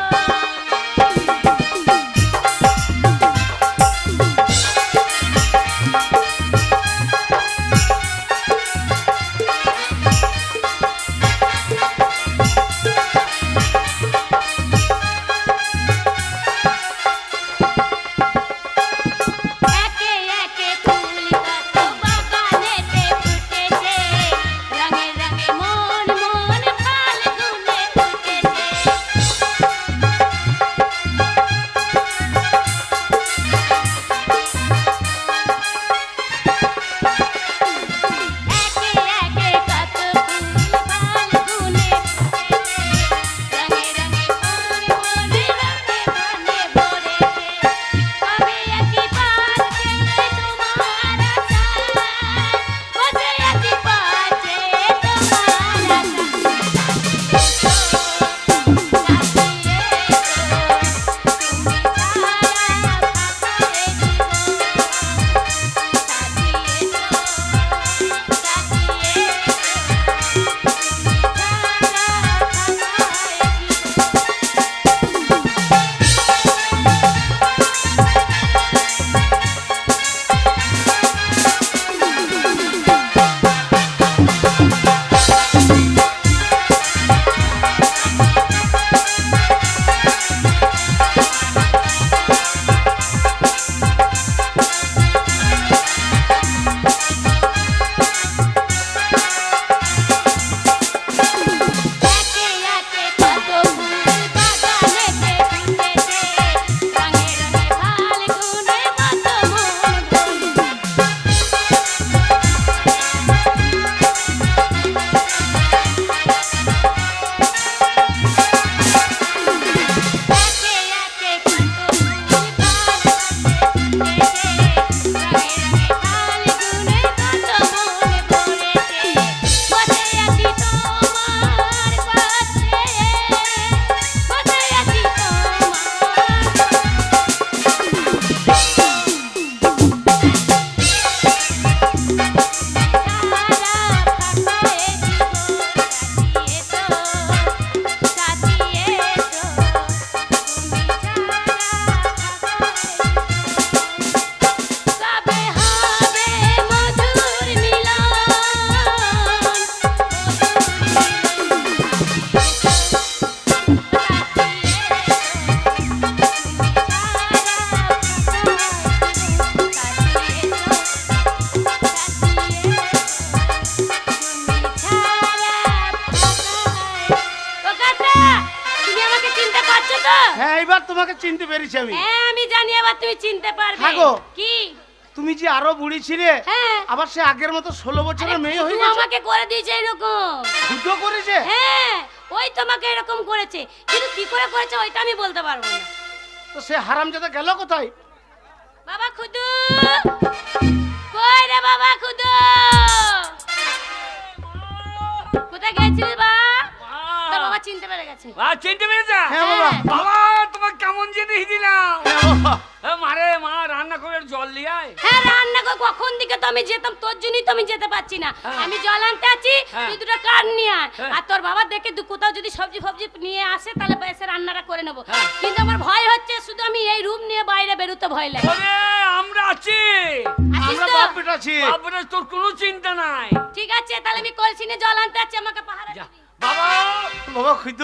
একে একে ফুল কত বাগানেতে ফুটেছে রঙে রঙে মন মন ফাল্গুনে ফুটেছে একে একে কত ফুল ফাল্গুনে ফুটেছে রঙে রঙে মন মন রঙে মনে ভরেছে কবে একই পাচ্ছে তোমার আশায় বসে একই পাচ্ছে তোমার একে একে কত ফুল বাগানেতে ফুটেছে রঙে রঙে ফাল্গুনে কত মন ভরেছে একে একে কত ফুল বাগানেতে ফুটেছে রঙে রঙে ফাল্গুনে কত মন ভরেছে বসে আছি তোমার পাশে বসে আছি কবে হবে মধুর তুমি আমাকে চিনতে পারছো তো হ্যাঁ এইবার তোমাকে চিনতে পেরেছি আমি। হ্যাঁ আমি জানি এবার তুমি চিনতে পারবে হ্যাঁ গো। কি তুমি যে আরো বুড়ি ছিলে হ্যাঁ আবার সে আগের মতো 16 বছরের মেয়ে হয়ে তুমি গেছে। আমাকে করে দিয়েছে এরকম দুটো করেছে। হ্যাঁ ওই তোমাকে এরকম করেছে কিন্তু কি করে করেছে ওইটা আমি বলতে পারবো না তো সে হারামজাদা গেল কোথায়? বাবা খুদু কই রে বাবা খুদু কোথায় গেছিস বা তোর বাবা চিনতে পেরে গেছে চিনতে পেরেছ? হ্যাঁ বাবা। বাবা তোমার কেমন জিনিস দিলাম? হ্যাঁ বাবা। মারে মা রান্না করে জল দিয়ে আয়। হ্যাঁ রান্না করে কখন দিকে তো আমি যেতাম তোর জন্যই তো আমি যেতে পারছি না হ্যাঁ। আমি জল আনতে আছি হ্যাঁ। তুই দুটো কাঠ নিয়ে আয় হ্যাঁ। আর তোর বাবা দেখে কোথাও যদি সবজি ফবজি নিয়ে আসে তাহলে এসে রান্নাটা করে নেবো হ্যাঁ। কিন্তু আমার ভয় হচ্ছে শুধু আমি এই রুম নিয়ে বাইরে বেরোতে ভয় লাগে ওরে আমরা আমরা আছি। আছিস আমরা তো? বাপ বেটা আছি। বাপরে তোর কোনো চিন্তা নাই। ঠিক আছে, তাহলে আমি কলসিনে জল আনতে যাচ্ছি, আমাকে পাহারা যা। দিবি। বাবা, বাবা খুদ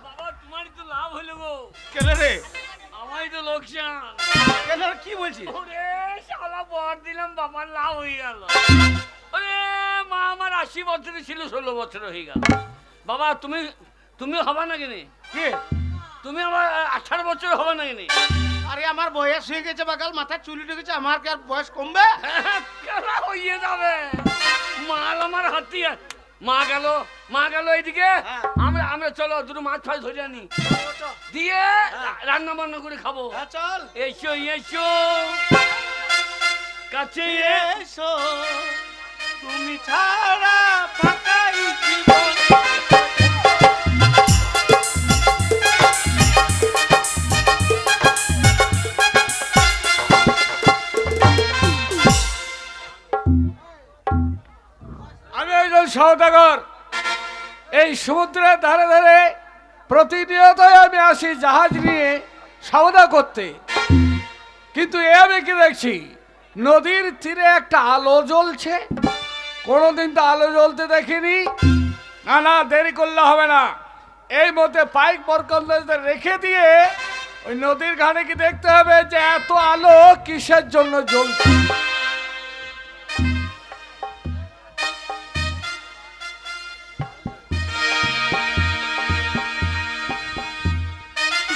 বাবা তোমারই তো লাভ হলো গো, কেন রে? আমারই তো লোকসান। কেন রে, কি বলছিস? ওরে শালা বর দিলাম, বাবার লাভ হয়ে গেল। ওরে মা আমার 80 বছরে ছিল, 16 বছর হয়ে গেল। বাবা তুমি হবা না কেনে? কে? তুমি আমার 18 বছর হবে না কেনে? আরে আমার বয়স হয়ে গেছে বাগাল, মাথায় চুলি ঢুকেছে, আমার কি আর বয়স কমবে? কেনা হইয়ে যাবে, মাল আমার হাতি। মা গেল এইদিকে। হ্যাঁ। আমরা চলো দুটো মাছ ফাছ ধরে আনি, দিয়ে রান্না বান্না করে খাবো। হ্যাঁ চল। এসো এসো কাছে এসো তুমি ছাড়া ফাঁকাই জীবন। আমি একজন সওদাগর, এই সমুদ্রের ধারে ধারে প্রতিনিয়তই আমি আসি জাহাজ নিয়ে সওদা করতে। কিন্তু এ আমি কি দেখছি, নদীর তীরে একটা আলো জ্বলছে। কোনোদিন তো আলো জ্বলতে দেখিনি। না না, দেরি করলে হবে না, এই মধ্যে পাইক বরকন্দাজদের রেখে দিয়ে ওই নদীর ঘাটে কি দেখতে হবে যে এত আলো কিসের জন্য জ্বলছে।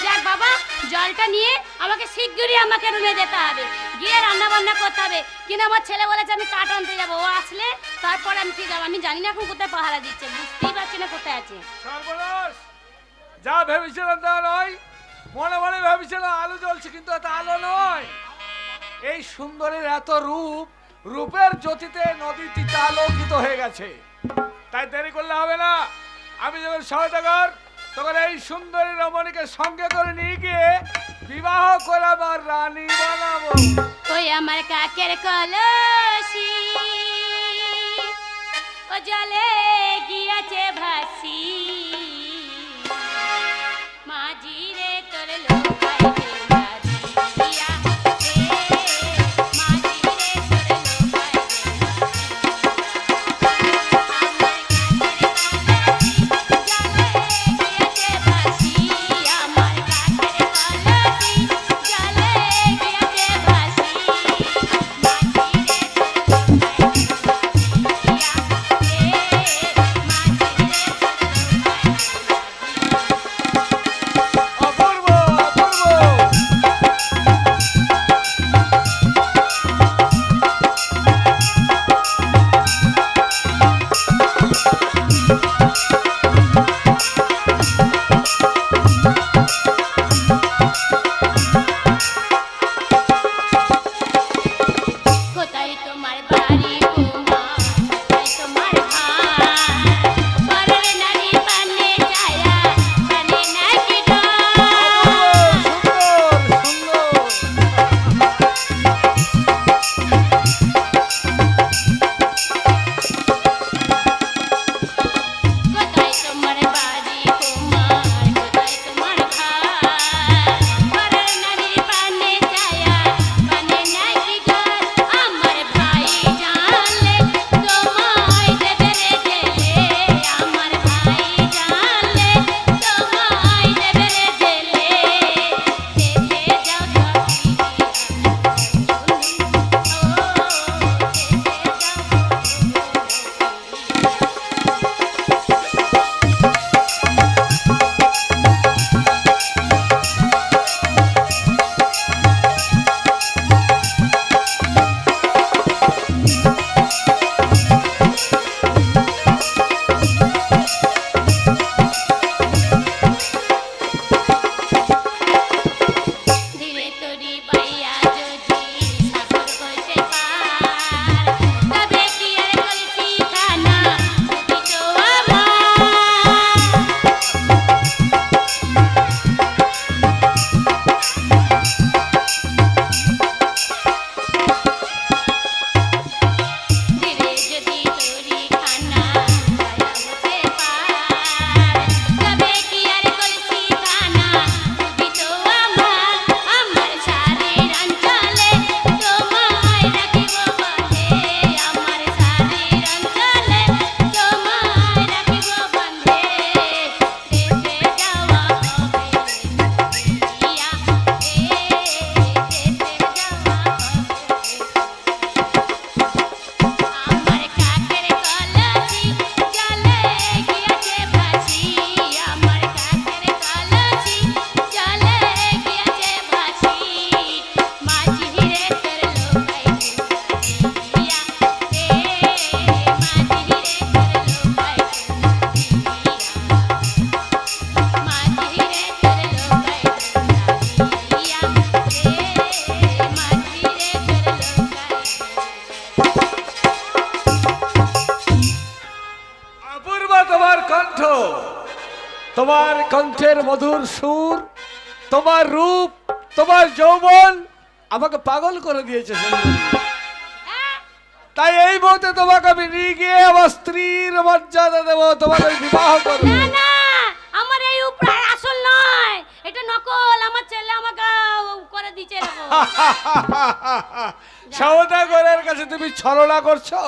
যাক বাবা, জলটা নিয়ে আমাকে শিগগিরই আমাকে রুমে যেতে হবে, গিয়ে রান্না বান্না করতে হবে। কিন্তু আমার ছেলে বলেছে আমি কাঠ আনতে যাবো, ও আসলে তারপরে আমি ঠিক যাবো। আমি জানি না এখন কোথায় পাহারা দিচ্ছে, বুঝতেই পারছি না কোথায় আছে। সর্বনাশ, যা ভেবেছিলাম তা নয়। মনে মনে ভেবেছিলাম আলো জ্বলছে, কিন্তু এত আলো নয়। এই সুন্দরীর এত রূপ, রূপের জ্যোতিতে নদীটিতে আলোকিত হয়ে গেছে। তাই দেরি করলে হবে না, আমি যখন সওদাগর তখন এই সুন্দরী রমণীকে সঙ্গে করে নিয়ে গিয়ে বিবাহ করে আমার রানী বানাবো। ওই আমার কাকের কলসি ও জলে গিয়েছে ভাসি, মাঝি রে তোর লোকাইতে বাজিয়া রে, মাঝি রে তোর লোকাইতে আমার কাকের কলসি জলে গিয়েছে ভাসি, আমার কাকের কলসি জলে গিয়েছে ভাসি, মাঝি রে তোর লোকাইতে গলার মধুর সুর, তোমার রূপ, তোমার যৌবন আমাকে পাগল করে দিয়েছে সুন্দরী। তাই এই মুহূর্তে তোমাকে আমি নিয়ে গিয়ে আমার স্ত্রীর মর্যাদা দেবো, তোমাকে বিবাহ করবো। না না, আমার এই উপহার আসল নয়, এটা নকল। আমার ছেলে আমাকে করে দিয়েছে এরকম। সওদাগরের কাছে তুমি ছলনা করছো,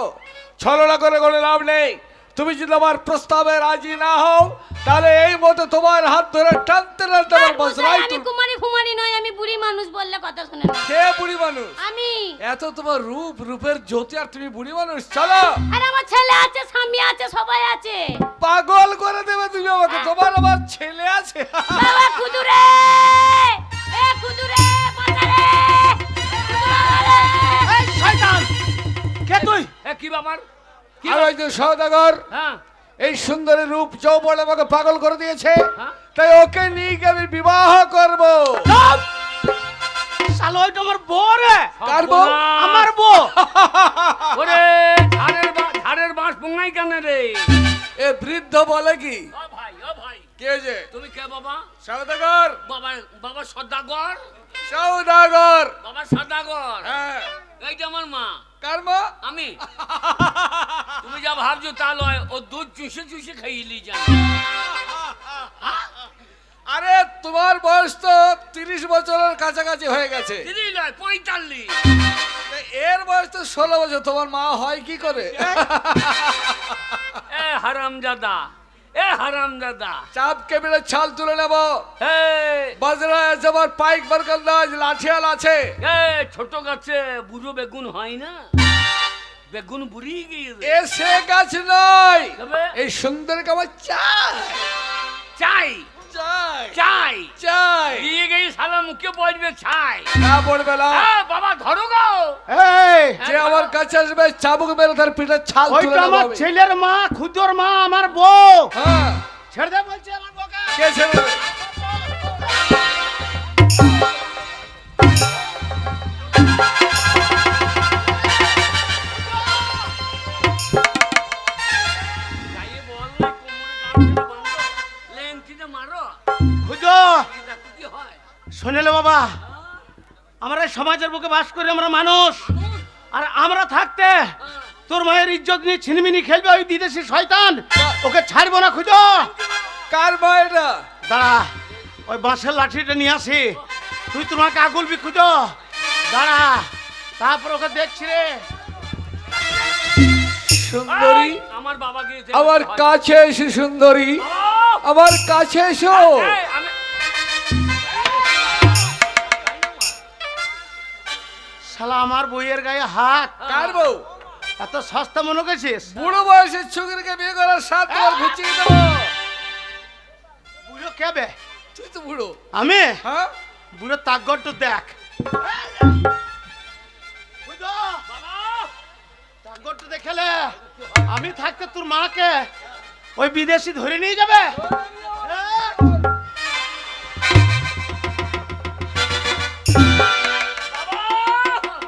ছলনা করে কোনো লাভ নেই। তুমি যদি আমার প্রস্তাবে রাজি না হও, তাহলে এই মতো তোমার হাত ধরে টানতে টানতে আমার বসরাই আমি কুমারী ফুমারি নয়, আমি বুড়ি মানুষ, বললে কথা শুনে না। কে বুড়ি মানুষ? আমি। এত তোমার রূপ, রূপের জ্যোতি, আর তুমি বুড়ি মানুষ? চলো। আর আমার ছেলে আছে, স্বামী আছে, সবাই আছে। পাগল করে দেবে তুমি আমাকে, তোমার আমার ছেলে আছে। বাবা খুদুরে, এ খুদুরে বাজারে, এই শয়তান, কে তুই? এ কি ব্যাপার? কি আর ওই যে সওদাগর হ্যাঁ এই সুন্দরী রূপ যৌবন আমাকে পাগল করে দিয়েছে, হ্যাঁ? তাই ওকে নিয়ে গিয়ে আমি বিবাহ করব। চুপ! শালা ওইটা আমার বউ রে। কার বউ? সর্বনাশ! আমার বউ। ওরে ঝাড়ের বাঁশ পোঙাই কেন রে? এ বৃদ্ধ বলে কি? ও ভাই কে যে? তুমি কে বাবা? সওদাগর। বাবা সদাগর, সওদাগর। বাবা সদাগর। হ্যাঁ। এই যে আমার মা। কার মা? আমি। তুমি যা ভাবছো তা লয়, ও দুধ চুষে চুষে খাইলি জান। আরে তোমার বয়স তো 30 বছরের কাছাকাছি হয়ে গেছে। দিদি লয় 45। এর বয়স তো 16 বছর, তোমার মা হয় কি করে? এ হারামজাদা চাপ কেবিলের ছাল তুলে নেব। এ বাজরা আছে, আমার পাইক বরকন্দাজ লাঠিয়াল আছে। এ ছোট গাছে বুড়ো বেগুন হয় না, বেগুন বুড়ি গিয়েছে। এ সে গাছ নয়, তবে? এই সুন্দর কামার চাই চাই চাই চাই চাই। দিয়ে গেই সারা মুখে পড়বে ছাই। না পড়বে না। বাবা ধরো গো। এই যে আমার কাছে আসবে চাবুক মেরে তার পিঠে ছাল তুলে ওইটা নেব আমার আমি। ছেলের মা, খুদর মা, আমার বউ। হ্যাঁ, ছেড়ে দে বলছি আমার বউকে। কে ছেড়ে? গায়ে বল না, কোমরে গামছা বাঁধো, লেংটিতে মারো। খুদর, এটা কি হয়? শুনেলে বাবা, আমরা এই সমাজের বুকে বাস করি, আমরা মানুষ। আর আমরা থাকতে তোর মায়ের ইজ্জত নিয়ে ছিনিমিনি খেলবে ওই বিদেশি শয়তান, ওকে ছাড়বো না। খুঁজো কার মা এটা? দাঁড়া, ওই বাঁশের লাঠিটা নিয়ে আসি, তুই তোমাকে আগুলবি। খুঁজো, দাঁড়া, তারপর ওকে দেখছি রে। সুন্দরী, আমার বাবা গিয়েছে আমার কাছে এসে সুন্দরী, আমার কাছে এসো। শালা আমার বইয়ের গায়ে হাত। কার বউ? এত সস্তা মনে করছিস? বুড়ো বয়সের ছুকরিকে বিয়ে করার সাথ তোমার ঘুচিয়ে দেবো। বুড়ো কেবে? তুই তো বুড়ো। আমি? হ্যাঁ, বুড়ো তাকগড় তো দেখ। তাকগড় দেখালে আমি থাকতে তোর মাকে ওই বিদেশি ধরে নিয়ে যাবে।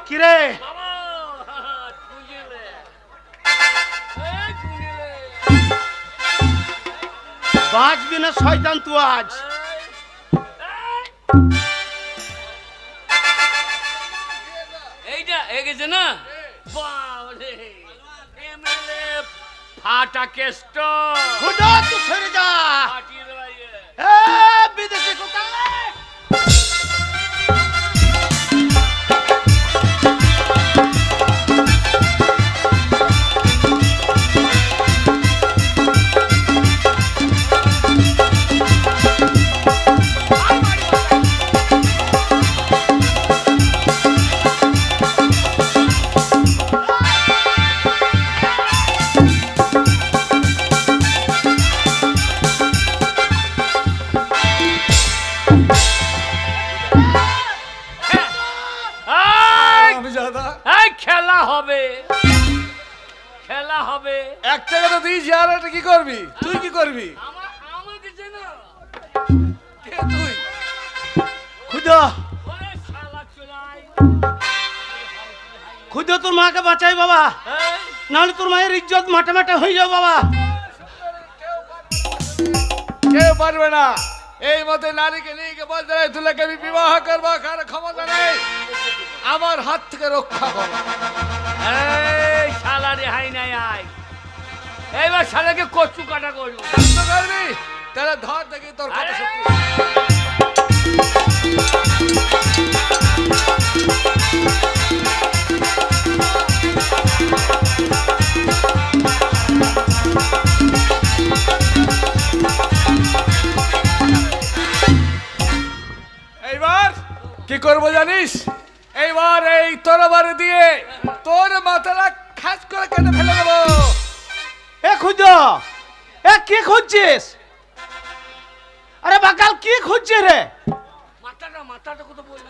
কিরে বাঁচবি না শয়তান তুই আজ। এইটা এগেছে না? বাবারে, এমএলএ ফাটা কেষ্ট খুদা তুই সরে যা। ফাটিয়ে দেওয়া ইয়ে। এ বিদেশি কুকার। এই খেলা হবে, খেলা হবে। এক টাকা তো দিয়েছি, আর একটা কি করবি? তুই কি করবি? আমাকে চেনো? কে তুই? খুদা, ওরে শালা চোলাই। খুদা তোর মাকে বাঁচাই বাবা, এই, নাহলে তোর মায়ের ইজ্জত মাঠে মাঠে হয়ে যাও বাবা। কেউ পারবে না। এই মতে নারীকে নিয়ে গিয়ে বলতে তুলেকে আমি বিবাহ করবো, কার ক্ষমতা নেই, আমার হাত থেকে রক্ষা করো। এই শালা রেহাই নাই আয়, এইবার শালাকে কচু কাটা করবো। বুঝতে পারবি? তাহলে ধর দেখি তোর কথা সত্যি। এইবার কি করবো জানিস? এইবার এই তরবারি দিয়ে তোর মাথাটা খাস করে কেটে ফেলে দেবো। এ খুঁজ, এ কি খুঁজছিস? আরে বাকাল কি খুঁজছে রে? মাথাটা কত বললি?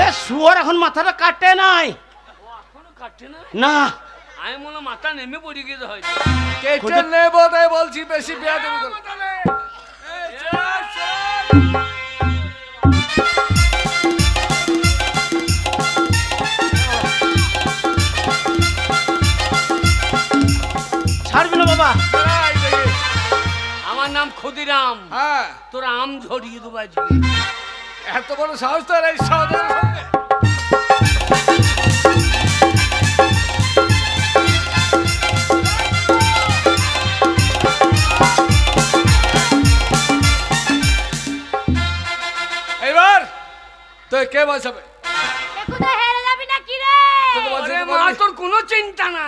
এ শুয়ার এখন মাথাটা কাটে নাই। ও এখনো কাটছে না? না আমি মনে হয় মাথা নেমে পড়ে গেছে হয়তো। কেটে নেবো তাই বলছি, বেশি বেয়াদবি করো। ছাড়বি না বাবা। এই দেখি। আমার নাম ক্ষুদিরাম, হ্যাঁ, তোর আম ঝরিয়ে দেবো আজকে। এত বড় সাহস তোর এই সহোদরের সঙ্গে? এইবার তুই কে বাঁচাবে? কোথায় হেরে যাবি না কি রে? তোকে বাঁচাতে আরে মা, পারবি? তোর কোনো চিন্তা না,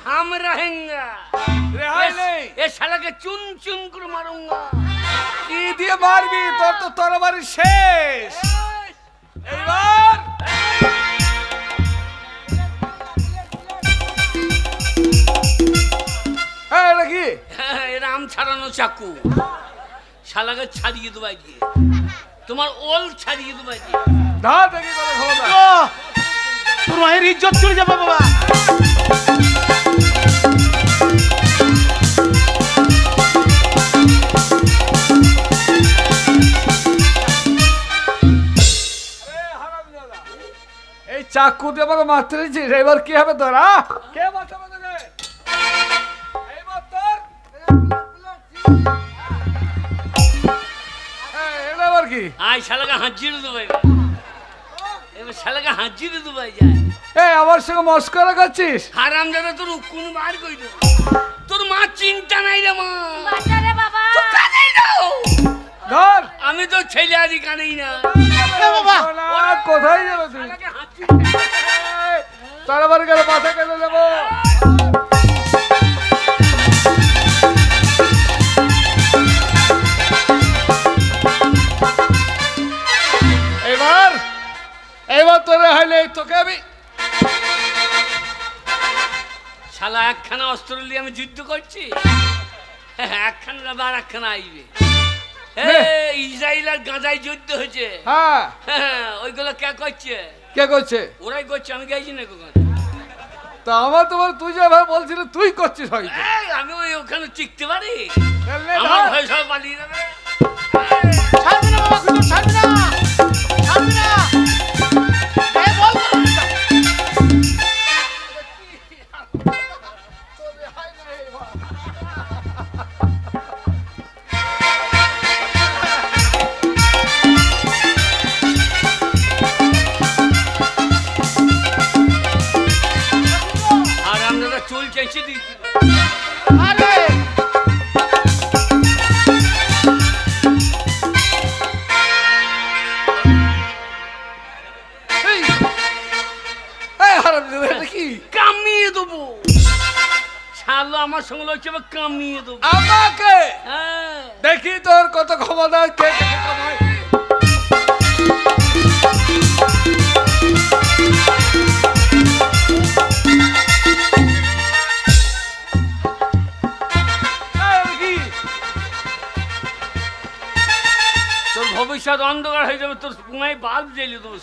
হাম রহেঙ্গা। রেহাই নেই। এ শালাকে চুন চুন করে মারুঙ্গা। কি দিয়ে মারবি? তোর তো তরবারি শেষ। এইবার হ্যাঁ নাকি হ্যাঁ, এরা আম ছাড়ানো চাকু, শালাকে ছাড়িয়ে দেবো আজকে, তোমার ওল ছাড়িয়ে দেবো আজকে। ধা দেখি কোনো ক্ষমতা। ও, তোর মায়ের ইজ্জত চলে যাবে বাবা। এই চাকু দিয়ে আমাকে মারতে দিয়েছিস, এবার কি হবে তোরা? কে বাঁচাবে তোকে? এইবার তোর এটা আবার কি? আয় শালাকে হাজিরে দেবো এবার। এবার শালাকে হাজিরে দেবো যায়। এই আমার সঙ্গে মস্করা করছিস? হারাম দাদা তোর উকুন বার করে দেবো। তোর মা চিন্তা নাই রে মা, বাঁচা রে বাবা। তোর কানেই দাও। ধর আমি তো ছেলে আদি কানেই না। বাবা। সোনা, কোথায় যাবে তুই? শালাকে হাজিরে তাড়াতাড়ি গেলে মাথা কেটে দেবো। এবার এবার তোরে হইলে তোকে আমি শালা একখানা অস্ত্র নিয়ে আমি যুদ্ধ করছি, একখানা যাবে আর একখানা আইবে। ইসরায়েল আর গাজায় যুদ্ধ হয়েছে, হ্যাঁ ওইগুলো কে করছে? কে করছে? ওরাই করছে, আমি গেছি না কখন। তা আমার তোমার তুই যেভাবে বলছিলি তুই করছিস হয়তো। আমি ওই ওখানে টিকতে পারি? তাহলে আমার ধর। ভয় সব পালিয়ে যাবে। ছাড়বি না বাবা, খুঁজো, ছাড়বি না, ছাড়বি না। এ বল তো। আর আমরা চুল চেঁচে দিচ্ছি। আরে এই, এই হারামজাদা, এটা কি? কামিয়ে দেবো শালো, আমার সঙ্গে লড়ছে, এবার কামিয়ে দেবো। আমাকে হ্যাঁ, দেখি তোর কত ক্ষমতা, কে কে কামায়। এই কি? তোর ভবিষ্যৎ অন্ধকার হয়ে যাবে, তোর পুঙায় বাল্ব জ্বেলে দেবো।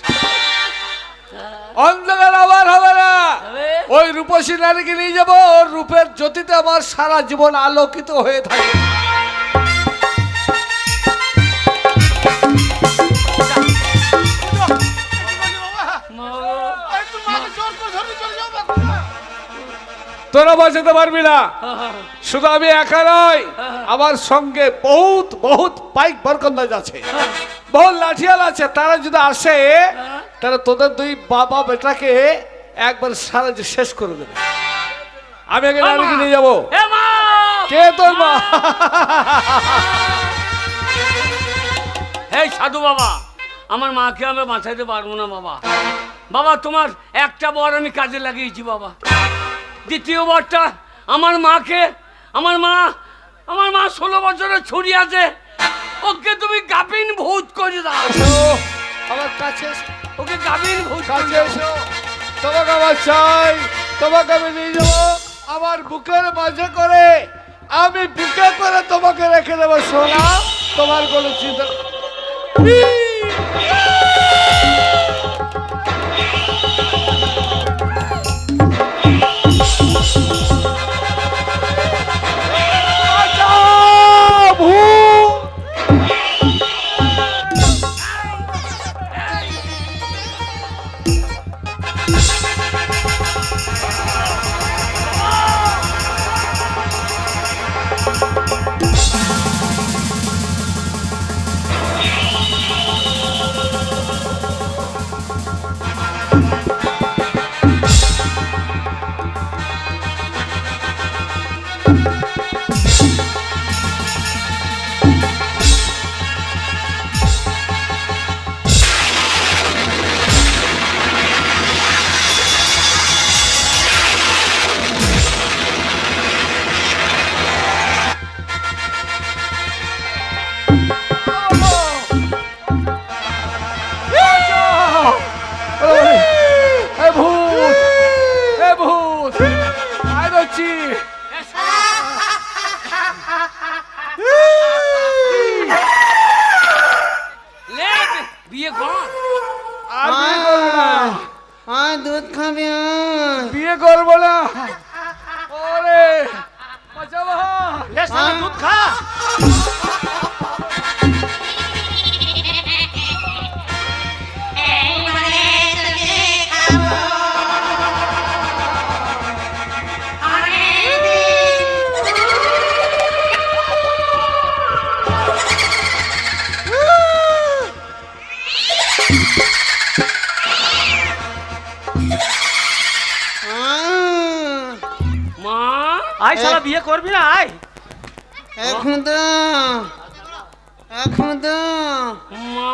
অন্ধকার আবার হবে না। তবে ওই রূপসী নারীকে নিয়ে যাবো, ওর রূপের জ্যোতিতে আমার সারা জীবন আলোকিত হয়ে থাকে। তোরা বাঁচাতে পারবি না। শুধু আমি একা নয়, আমার সঙ্গে বহুত বহুত বাইক বরকন্দাজ আছে, বহুত লাঠিয়াল আছে। তারা যদি আসে তাহলে তোদের দুই বাবা বেটাকে একবার সারা যে শেষ করে দেবে। আমি আগে রানীকে নিয়ে যাবো। এ মা! কে তোর মা? এই সাধু বাবা, আমার মাকে আমি বাঁচাইতে পারবো না বাবা। বাবা তোমার একটা বর আমি কাজে লাগিয়েছি বাবা, দ্বিতীয় বরটা আমার মাকে, আমার মা 16 বছরের ছুরি আছে, ওকে তুমি গাবিন ভূত করে দাও। আমার কাছে এসো, ওকে গাবিন ভূত করে কাছে দাও। এসো। তোমাকে আমার চাই, তোমাকে আমি নিয়ে যাবো আমার বুকের মাঝে করে, আমি বুকে করে তোমাকে রেখে দেবো সোনা। তোমার কোনো চিন্তা লে, বিয়ে কর। দুধ খাবি বিয়ে করবো না। ওরে বাঁচাবো। লে শালা দুধ খা। মা, আয় শালা বিয়ে করবি না আয়। এখন তো মা,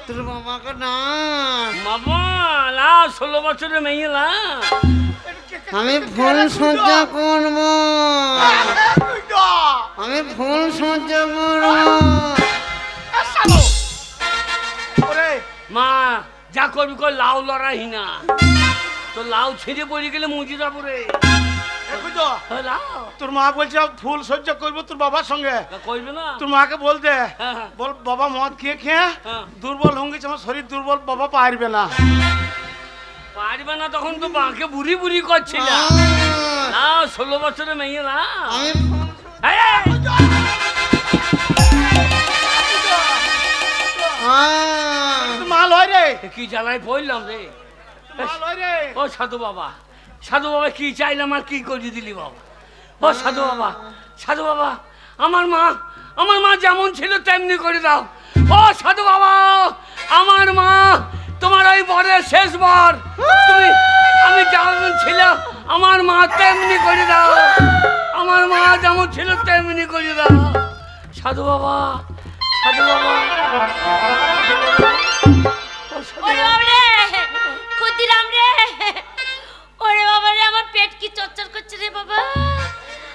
তোর বাবাকে না বাবা লা 16 বছরের মেয়ে লা। আমি ফুল সহ্য করব, আমি ফুল সহ্য করব। ওরে মা যা করবি কর, লাউ লড়াই না তো, লাউ ছিঁড়ে পড়ে গেলে মুজি যাবো রে। বুঝো লাউ তোর মা বলছে ফুল সহ্য করবো তোর বাবার সঙ্গে। করবে না। তোর মাকে বল দে, হ্যাঁ, হ্যাঁ। বল বাবা মদ খেয়ে খেয়ে হ্যাঁ। দুর্বল হয়ে গেছে, আমার শরীর দুর্বল, বাবা পারবে না। পারবে না তখন তো মাকে বুড়ি বুড়ি করছিল না। 16 বছরের মেয়ে না। আমি ফুল এই, এই, তোর মা লয় রে, কি জ্বালায় পড়লাম রে। মা লয় রে। ও সাধু বাবা, সাধু বাবা কি চাইলাম আর কি করে দিলি বাবা। ও সাধু বাবা, সাধু বাবা, আমার মা যেমন ছিল তেমনি করে দাও। ও সাধু বাবা, আমার মা তোমার ওই বরের শেষ বর, তুমি আমি যেমন ছিল আমার মা তেমনি করে দাও, আমার মা যেমন ছিল তেমনি করে দাও। সাধু বাবা, সাধু বাবা। ও সাধু ওরে বাবা রে, ক্ষুদিরাম রে, ওরে বাবা রে, আমার পেট কি চচ্চর করছে রে বাবা,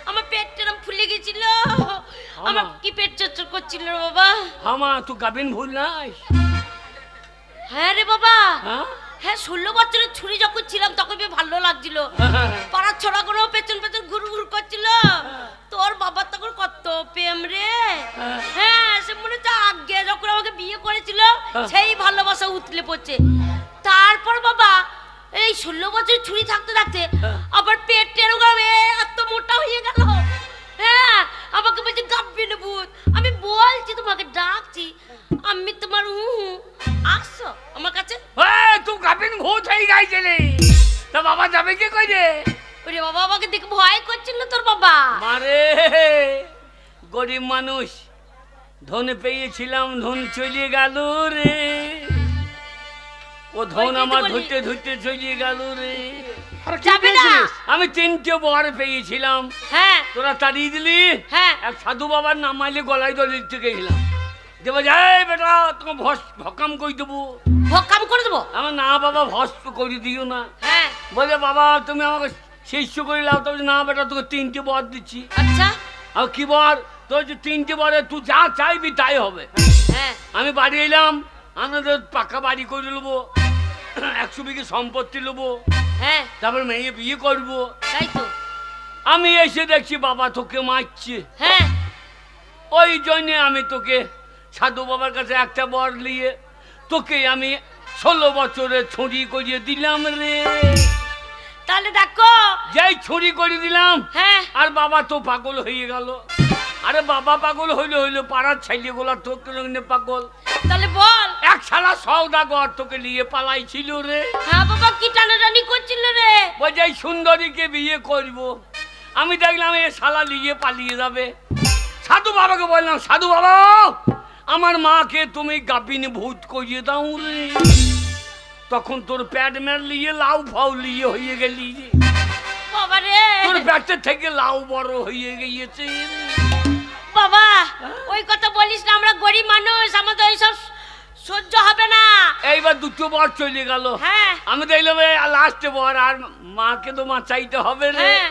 আমার পেটটা এরকম ফুলে গেছিল, আমার কি পেট চচ্চর করছিল রে বাবা। আমা তুই গাবিন ভুল নাই। হ্যাঁ রে বাবা, হ্যাঁ হ্যাঁ 16 বছরের ছুরি যখন ছিলাম তখন বেশ ভালো লাগছিল, পাড়ার ছোড়াগুলো পেছন পেছন ঘুর ঘুর করছিল, তোর বাবার তখন কত প্রেম রে। হ্যাঁ সে মনে হচ্ছে আগে যখন আমাকে বিয়ে করেছিল সেই ভালোবাসা উতলে পড়ছে। তারপর বাবা এই 16 বছর ছুরি থাকতে থাকতে আবার পেট এরকম এত মোটা হয়ে গেল। হ্যাঁ আমাকে বলছে গাব্বি না ভূত, আমি বলছি তোমাকে ডাকছি, আমি তোমার আসছো আমার কাছে। তুই গাবিন ভূত হয়ে গাইছিলে তা বাবা যাবে কি কই রে? ওই ওরে বাবা, আমাকে দেখে ভয় করছিল তোর বাবা। মারে গরিব মানুষ, ধন পেয়েছিলাম, ধন চলে গেল রে। ও ধন ওইটাই তো আমার বলি। ধরতে ধরতে চলে গেল রে। আরে কি যাবে না। পেয়েছিস? আমি 3টে বর পেয়েছিলাম, হ্যাঁ তোরা তাড়িয়ে দিলি। হ্যাঁ। এক সাধু বাবার নাম মাইলে গলায় দড়ি দিতে গেছিলাম, দেবো যাই বেটা তোমাকে ভকাম করে দেবো। ভক্কাম করে দেবো। আমার না বাবা ভস্ম করে দিও না। হ্যাঁ বলে বাবা তুমি আমাকে শিষ্য করে লাও। তবে না বেটা তোকে 3টে বর দিচ্ছি। আচ্ছা। আর কি বর? তোর যে 3টে বরে তুই যা চাইবি তাই হবে। হ্যাঁ আমি বাড়ি এলাম, আমাদের পাকা বাড়ি করে নেবো, 100 বিঘে সম্পত্তি নেবো, হ্যাঁ তারপর মেয়ে বিয়ে করবো। তাই তো। আমি এসে দেখছি বাবা তোকে মারছে। হ্যাঁ ওই জন্যে আমি তোকে সাধু বাবার কাছে একটা বর নিয়ে তোকে আমি 16 বছরে ছুরি করিয়ে দিলাম রে। তাহলে দেখো। যাই ছুরি করে দিলাম, হ্যাঁ আর বাবা তো পাগল হয়ে গেল। আরে বাবা পাগল হইলে হইলো, পাড়ার ছেলেগুলা তোকে নিয়ে পাগল। তাহলে বল। এক শালা সওদাগর তোকে নিয়ে পালাইছিল রে। হ্যাঁ বাবা, কি টানাটানি করছিল রে? বলছে এই সুন্দরীকে বিয়ে করব। আমি দেখলাম এ শালা নিয়ে পালিয়ে যাবে। সাধু বাবাকে বললাম, সাধু বাবা আমার মাকে তুমি গাপিনে ভূত করিয়ে দাও রে। তখন তোর প্যাড ম্যাড লিয়ে লাউ ফাউ লিয়ে হয়ে গেলি রে। বাবা রে তোর প্যাটের থেকে লাউ বড় হয়ে গিয়েছে রে। বাবা, ওই কথা বলিস না, আমরা গরিব মানুষ, আমাদের ওইসব সহ্য হবে না। এইবার 2টো বর চলে গেল। হ্যাঁ আমি দেখলাম লাস্টে বর, আর মাকে তো চাইতে হবে রে। হ্যাঁ।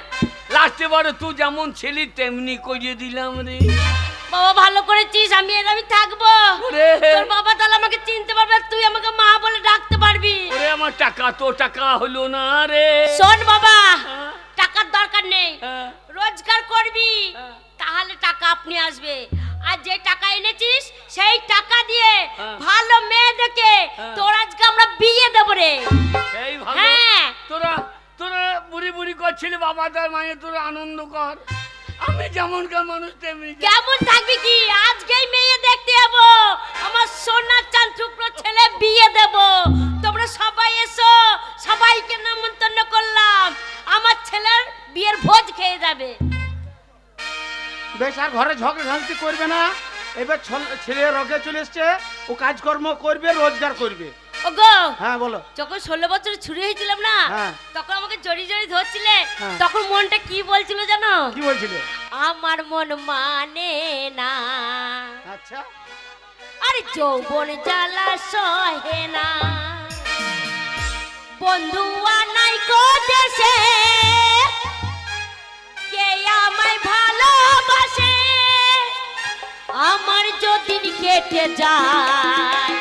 লাস্টে বরে তুই যেমন ছিলি তেমনি করিয়ে দিলাম রে। বাবা ভালো করেছিস, আমি এরকমই থাকবো। ওরে। তোর বাবা তাহলে আমাকে চিনতে পারবে, তুই আমাকে মা বলে ডাকতে পারবি। ওরে আমার টাকা তো টাকা হলো না রে। শোন বাবা, হ্যাঁ। টাকার দরকার নেই, হ্যাঁ। রোজগার করবি, হ্যাঁ। তাহলে টাকা আপনি আসবে। আর যে টাকা এনেছিস সেই টাকা দিয়ে হ্যাঁ। ভালো মেয়ে দেখে হ্যাঁ। তোর আজকে আমরা বিয়ে দেবো রে। সেই ভালো। হ্যাঁ। তোরা তোরা বুড়ি বুড়ি করছিলি বাবা, তার মানে তোরা আনন্দ কর। আমি যেমনকার মানুষ তেমনি। কেমন থাকবি কি? আজকেই মেয়ে দেখতে যাবো, আমার সোনার চাঁদ টুকরো ছেলে বিয়ে দেব। তোমরা সবাই এসো, সবাইকে নিমন্ত্রণ করলাম, আমার ছেলের বিয়ের ভোজ খেয়ে যাবে। বেশ, আর ঘরে ঝগড়া ঝাঁটি করবে না। এবার ছেলে রগে চলে এসছে, ও কাজকর্ম করবে, রোজগার করবে। ওগো, হ্যাঁ বলো। যখন 16 বছর ছুরি হয়েছিলাম না, হ্যাঁ। তখন আমাকে জড়ি জড়ি ধরছিলে, হ্যাঁ। তখন মনটা কি বলছিল জানো? কি বলছিলে? আমার মন মানে না, আচ্ছা। আরে যৌবন জ্বালা সহে না, বন্ধু আনাই কো দেশে, কে আমায় ভালোবাসে, আমার যদি কেটে যায়